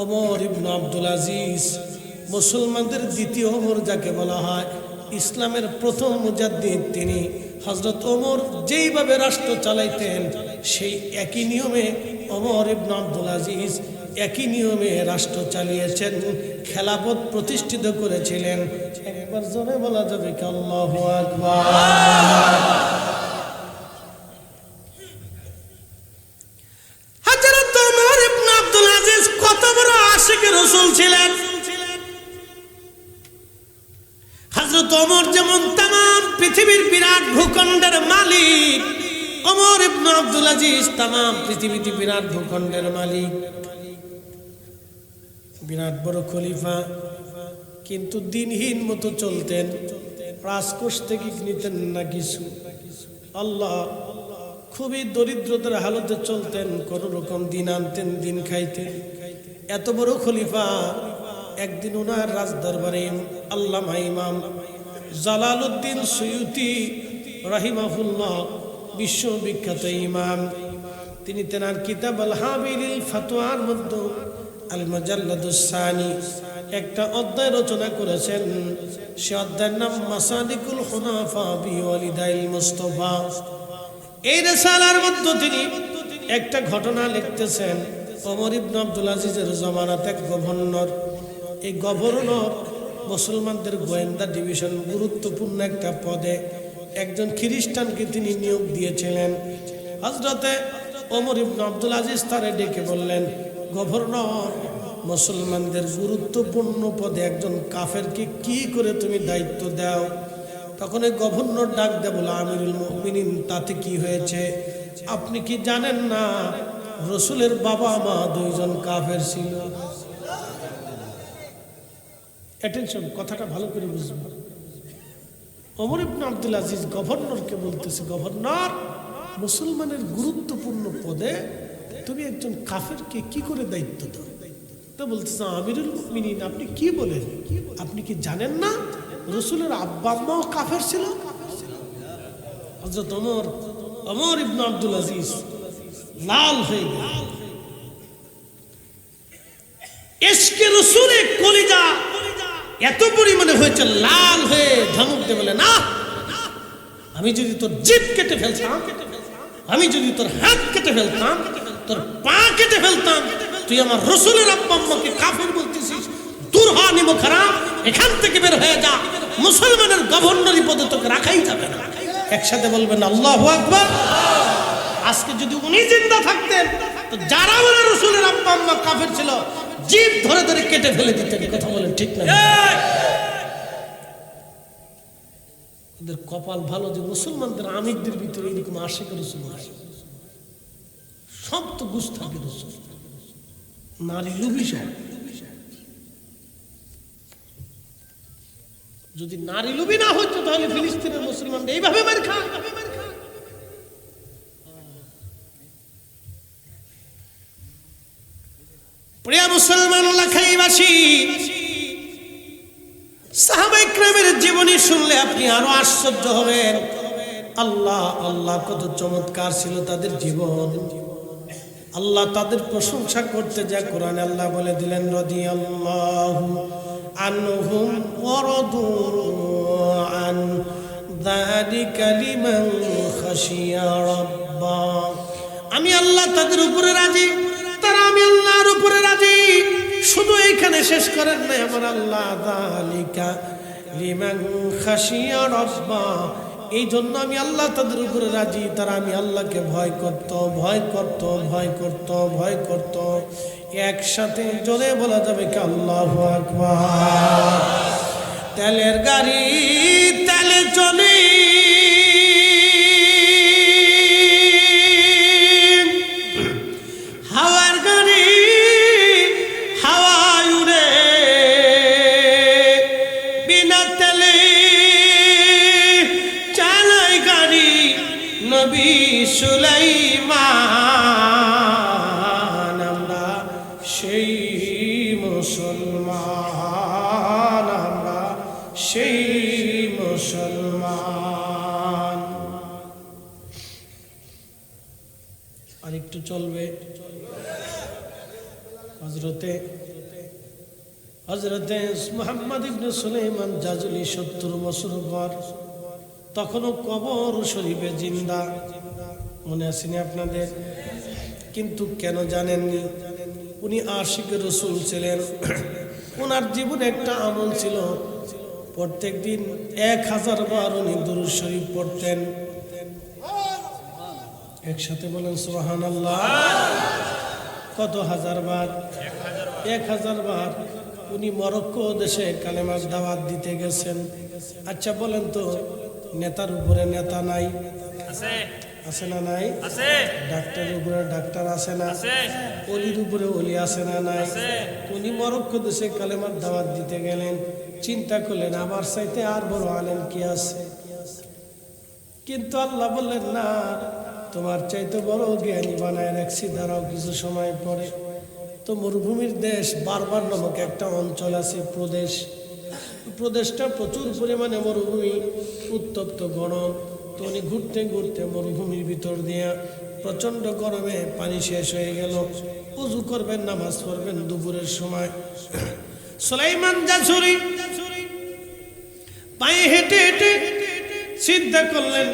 ওমর ইবনে আব্দুল আজিজ। মুসলমানদের দ্বিতীয় ওমর যাকে বলা হয়, ইসলামের প্রথম মুজাদ্দিদ তিনি। হযরত ওমর যেইভাবে রাষ্ট্র চালাইতেন, সেই একই নিয়মে ওমর ইবনে আব্দুল আজিজ একই নিয়মে রাষ্ট্র চালিয়েছেন, খেলাফত প্রতিষ্ঠিত করেছিলেন। একবার জোরে বলা যাবে কি আল্লাহু আকবার। হযরত ওমর ইবনে আব্দুল আজিজ কত বড় আশিকে রাসূল ছিলেন। হযরত ওমর যেমন তামাম পৃথিবীর বিরাট ভূখণ্ডের মালিক, ওমর ইবনে আব্দুল আজিজ তামাম পৃথিবীতে বিরাট ভূখণ্ডের মালিক, বিরাট বড় খলিফা। কিন্তু দিনহীন মতো চলতেন, রাজকোষ থেকে নিতেন না কিছু। আল্লাহ, খুবই দরিদ্রতার হালতে চলতেন, কোন রকম দিন আনতেন, দিন খাইতেন। এত বড় খলিফা, একদিন ওনার রাজদরবারে আল্লামা ইমাম জালালউদ্দিন সুয়ুতি রাহিমাহুল্লাহ, বিশ্ববিখ্যাত ইমাম, তিনি তেনার কিতাব আল হাবিরিল ফাতোয়ার মধ্যে আল মুজাল্লাদুস সানি একটা অধ্যায় রচনা করেছেন। সে অধ্যায়ের নাম মাসালিকুল হুনাফা বিওয়ালিদাইল মুস্তাফা। এই রিসালার মধ্যে তিনি একটা ঘটনা লিখতেছেন। ওমর ইবনে আব্দুল আজিজের জামানাতে এক গভর্নর, এই গভর্নর মুসলমানদের গোয়েন্দা ডিভিশন গুরুত্বপূর্ণ একটা পদে একজন খ্রিস্টানকে তিনি নিয়োগ দিয়েছিলেন। হযরতে ওমর ইবনে আব্দুল আজিজ তারে ডেকে বললেন, গভর্নর, মুসলমানদের গুরুত্বপূর্ণ পদে একজন কাফেরকে কি করে তুমি দায়িত্ব দাও? তখন এই গভর্নর ডাক দেয়, বলে, আমিরুল মুমিনিন, তাতে কি হয়েছে? আপনি কি জানেন না রাসূলের বাবা মা দুইজন কাফের ছিল? অ্যাটেনশন, কথাটা ভালো করে বুঝবেন। ওমর ইবনে আব্দুল আজিজ গভর্নরকে বলতেছে, গভর্নর, মুসলমানের গুরুত্বপূর্ণ পদে তুমি একজন কাফেরকে কি করে দায়িত্ব দাও? তো বলতেছে আমিরুল মুমিনিন আপনি কি বলেন, আপনি কি জানেন না রাসূলের আব্বা আম্মাও কাফের ছিল? হযরত ওমর ইবনে আব্দুল আজিজ লাল হয়ে গেল। ইশকে রাসূলের কলিজা এত পরিমাণে হয়েছে লাল হয়ে ধমক দিয়ে বলে, না, আমি যদি তোর জিভ কেটে ফেলতাম, আমি যদি তোর হাত কেটে ফেলতাম, তোর পা কেটে ফেলতাম, তুই আমার রাসূলের আব্বা আম্মাকে কাফের বলতেছিস? দূর হ নিমক হারাম, এখান থেকে বের হয়ে যা, মুসলমানের গভর্নরি পদে তোকে রাখাই যাবে না। একসাথে বলবেন আল্লাহু আকবার। আজকে যদি উনি জিন্দা থাকতেন তো যারা বলে রাসূলের আব্বা আম্মা কাফের ছিল জিভ ধরে ধরে কেটে ফেলে দিতেন। কথা বলেন ঠিক না? ওদের কপাল ভালো যে মুসলমানদের আমিরদের ভিতরে এরকম আশিক রাসূল নাই। সব তো গুস্তাখি রাসূল, নারী লোভী সব। যদি নারী লোভী না হতো তাহলে ফিলিস্তিনের মুসলমানরা এইভাবে মার খায়। প্রিয় মুসলমান লাখাইবাসী, সাহাবায়ে কেরামের জীবনী শুনলে আপনি আরো আশ্চর্য হবেন। আল্লাহ আল্লাহ, কত চমৎকার ছিল তাদের জীবন। আল্লাহ তাদের প্রশংসা করতে যা কোরআনে আল্লাহ বলে দিলেন, রাদিয়াল্লাহু আনহুম ওয়া রাদু আন যালিকা লিমান খাশিয়া রাব্বা। আমি আল্লাহ তাদের উপরে রাজি, তারা আমি আল্লাহর উপরে রাজি। শুধু এইখানে শেষ করেন নাই, আমার আল্লাহ যালিকা লিমান খাশিয়া রাব্বা, এই জন্য আমি আল্লাহ তাদের উপরে রাজি, তারা আমি আল্লাহকে ভয় করত, ভয় করত, ভয় করত, ভয় করত। একসাথে জোরে বলা যাবে কি আল্লাহু আকবার। তেলের গাড়ি তেলে চলে, হাওয়ার গাড়ি হাওয়ায় উড়ে, বিনা তেলে চালায় গাড়ি নবী সুলাইমান। আমরা সেই মুসলমান, আমরা সেই মুসলমান। আর একটু চলবে। হযরতে মুহাম্মদ ইবনে সুলাইমান জাজুলি 70 বছর পর, তখনও কবর শরীফে জিন্দা। মনে আসেনি আপনাদের? কিন্তু কেন জানেননি? উনি আশিক রাসূল ছিলেন। ওনার জীবনে একটা আমল ছিল, প্রত্যেক দিন 1000 বার উনি দুরূদ শরীফ পড়তেন। একসাথে বলেন সুবহানাল্লাহ। কত হাজার বার? 1000 বার। উনি মরক্কো দেশে কালেমার দাওয়াত দিতে গেছেন। আচ্ছা বলেন তো, নেতার উপরে নেতা নাই? আছে না নাই? ডাক্তারের উপরে ডাক্তার আছে না? অলির উপরে অলি আছে না নাই? উনি মরক্কো দেশে কালেমার দাওয়াত দিতে গেলেন। চিন্তা করলেন আমার চাইতে আর বড় আলেম কি আছে? কিন্তু আল্লাহ বললেন না, তোমার চাইতে বড় জ্ঞানী বানায় রাখছি, দাঁড়াও কিছু সময় পরে। তো মরুভূমির দেশ বারবার নামক একটা অঞ্চল আছে, প্রদেশটা প্রচুর পরিমাণে মরুভূমি, উত্তপ্ত গরম। তো উনি ঘুরতে ঘুরতে মরুভূমির ভিতর দিয়া, প্রচন্ড গরমে পানি শেষ হয়ে গেল। উযু করবেন, নামাজ পড়বেন দুপুরের সময়। সুলাইমান জাজুরি পায়ে হেঁটে হেঁটে চিন্তা করলেন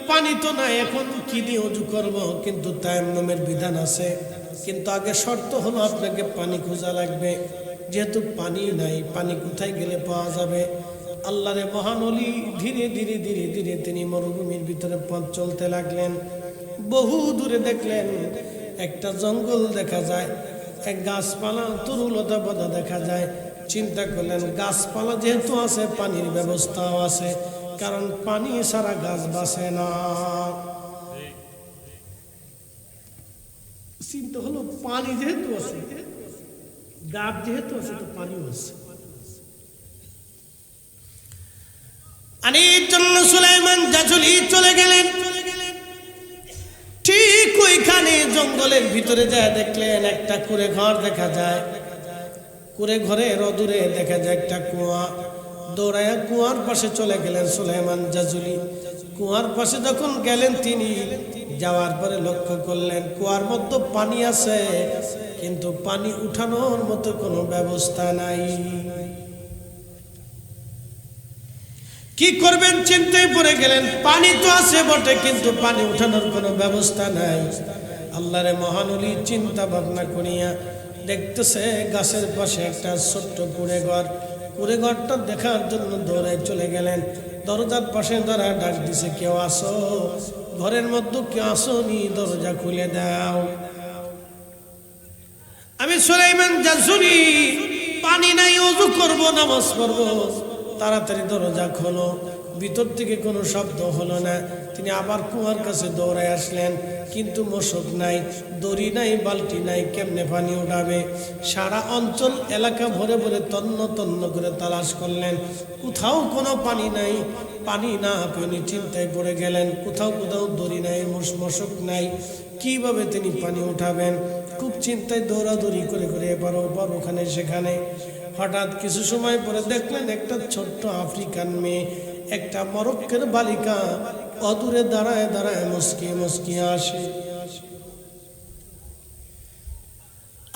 পানি তো নাই, এখন কি দিয়ে উযু করব? কিন্তু তায়াম্মুমের বিধান আছে, কিন্তু আগে শর্ত হলো আপনাকে পানি খোঁজা লাগবে। যেহেতু পানি নাই, পানি কোথায় গেলে পাওয়া যাবে? আল্লাহর মহান ওলি ধীরে ধীরে ধীরে ধীরে তিনি মরুভূমির ভিতরে পথ চলতে লাগলেন। বহু দূরে দেখলেন একটা জঙ্গল দেখা যায়, এক গাছপালা তরুলতা পাতা দেখা যায়। চিন্তা করলেন গাছপালা যেহেতু আছে, পানির ব্যবস্থাও আছে, কারণ পানি ছাড়া গাছ বাঁচে না। চিন্তা হলো পানি যেহেতু আছে, গাছ যেহেতু আছে, তো পানিও আছে। আর এই জন্য সুলাইমান জাজুলি চলে গেলেন। ঠিক ওইখানে জঙ্গলের ভিতরে যায় দেখলেন একটা কুঁড়ে ঘর দেখা যায়। কুড়ে ঘরে রদুরে দেখা যায় একটা কুয়া। দৌড়ায়া কুয়ার পাশে চলে গেলেন সুলাইমান জাজুলি। কুয়ার পাশে যখন গেলেন তিনি, যাওয়ার পরে লক্ষ্য করলেন কুয়ার মধ্যে পানি আছে, কিন্তু পানি উঠানোর মতো কোনো ব্যবস্থা নাই। কি করবেন চিন্তায় পড়ে গেলেন। পানি তো আছে বটে, কিন্তু পানি উঠানোর কোনো ব্যবস্থা নাই। আল্লাহরে মহান ওলি চিন্তা ভাবনা করিয়া দেখতেছে গাছের পাশে একটা ছোট্ট কুড়ে ঘর। কুড়ে ঘরটা দেখার জন্য দৌড়ে চলে গেলেন। দরজার পাশে তারা ডাক দিছে, কেউ আসো, ঘরের মধ্যে কেউ আসোনি, দরজা খুলে দাও, আমি সুলাইমান জাজুলি, পানি নাই, ওযু করব, নামাজ পড়ব, তাড়াতাড়ি দরজা খোলো। ভিতর থেকে কোনো শব্দ হলো না। তিনি আবার কুয়ার কাছে দৌড়ায় আসলেন, কিন্তু মশক নাই, দড়ি নাই, বালতি নাই, কেমনে পানি উঠাবে? সারা অঞ্চল এলাকা ভরে ভরে তন্ন তন্ন করে তালাশ করলেন, কোথাও কোনো পানি নাই। পানি না পেয়ে চিন্তায় পড়ে গেলেন, কোথাও কোথাও দড়ি নাই, মশক নাই, কিভাবে তিনি পানি উঠাবেন? খুব চিন্তায় দৌড়াদৌড়ি করে করে এবার ওপার ওখানে সেখানে। হঠাৎ কিছু সময় পরে দেখলেন একটা ছোট্ট আফ্রিকান মেয়ে, একটা মরক্কের বালিকা অদূরে দাঁড়ায় দাঁড়ায় মুস্কিয়ে মুস্কিয়ে আসে।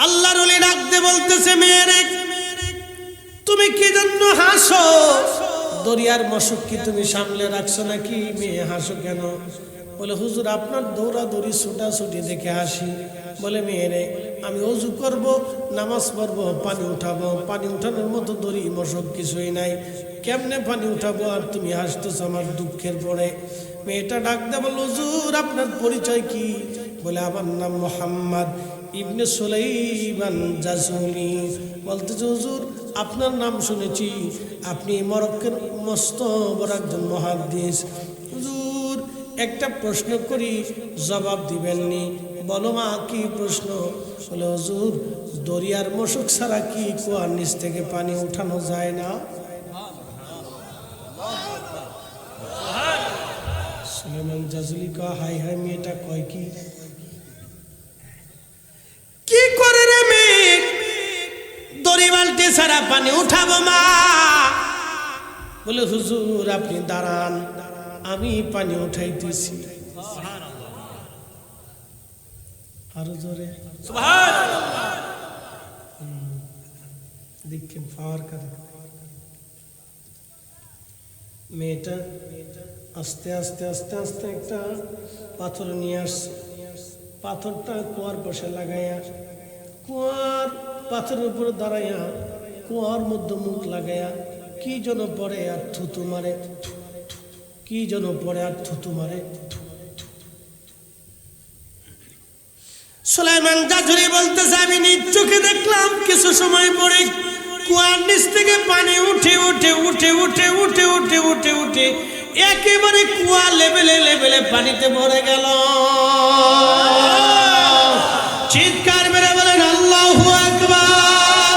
আল্লাহর ওলি ডাকতে বলতেছে, মেয়েরে তুমি কি জন্য হাসো? দরিয়ার মশক কি তুমি সামলে রাখছো নাকি? মেয়ে হাসো কেন? বলে, হুজুর আপনার দৌড়াদৌড়ি ছুটাছুটি দেখে হাসি। বলে, মেয়েরে আমি ওযু করব, নামাজ পড়বো, পানি উঠাবো, পানি উঠানোর মতো দড়ি মশক কিছুই নাই, কেমনে পানি উঠাবো? আর তুমি হাসতেছো আমার দুঃখের পরে। মেয়েটা ডাক দেয়, বলল, হুজুর আপনার পরিচয় কি? বলে, আমার নাম মোহাম্মদ ইবনে সুলাইমান জাজুলি। বলতেছে, হুজুর আপনার নাম শুনেছি, আপনি মরক্কের মস্ত বড় একজন মুহাদ্দিস। হুজুর একটা প্রশ্ন করি, জবাব দিবেননি? বলো মা, কি প্রশ্ন? বলে, হুজুর দরিয়ার মশক ছাড়া কি কুয়ার নিচ থেকে পানি উঠানো যায় না? সুলাইমান জাজুলি কয়, হাই হাই, মেয়েটা কয় কি? কি করে রে মেয়ে, দড়ি বালতি ছাড়া পানি উঠাবো মা? বলে, হুজুর আপনি দাঁড়ান, আমি পানি উঠাইতেছি। আরো জোরে সুবহানাল্লাহ। দেখেন পাওয়ার কারণ। মেয়েটা আস্তে আস্তে আস্তে আস্তে একটা পাথর নিয়ে আসছে। পাথরটা কুয়ার পাশে লাগাইয়া, কুয়ার পাথরের উপরে দাঁড়াইয়া, কুয়ার মধ্যে মুখ লাগাইয়া কি যেন পড়ে আর থুতু মারে, কি যেন পড়ে আর থুতু মারে। সুলাইমান জাজুলি বলতেছে, আমি নিজ চোখে দেখলাম কিছু সময় পরে কুয়ার নিচ থেকে পানি উঠে উঠে উঠে উঠে উঠে উঠে উঠে উঠে একেবারে কুয়া লেভেলে লেভেলে পানিতে ভরে গেল। চিৎকার মেরে বলেন আল্লাহু আকবার।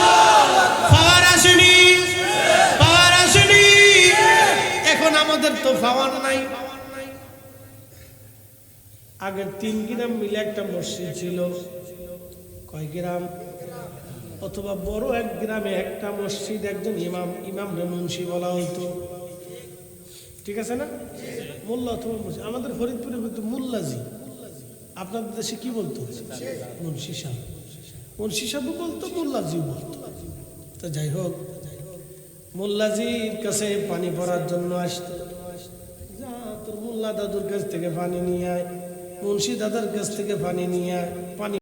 পাওয়ার আসেনি, পাওয়ার আসেনি। এখন আমাদের তো পাওয়ার নাই। আগের 3 গ্রাম মিলে একটা মসজিদ ছিল। কয় গ্রাম? অথবা বড় এক গ্রামে একটা মসজিদ, একজন ইমাম রে মুন্সি বলা হইতো। ঠিক আছে না? মোল্লা অথবা মুন্সি। আমাদের ফরিদপুরে বলতো মুল্লাজি, আপনাদের দেশে কি বলতো? মুন্সি সাহেব। মুন্সি সাহেব বলতো, মুল্লাজিও বলতো। তো যাই হোক, মুল্লাজির কাছে পানি ভরার জন্য আসতো। যা তোর মোল্লা দাদুর কাছ থেকে পানি নিয়ে আয়, মুন্সি দাদার কাছ থেকে পানি নিয়ে আয়। পানি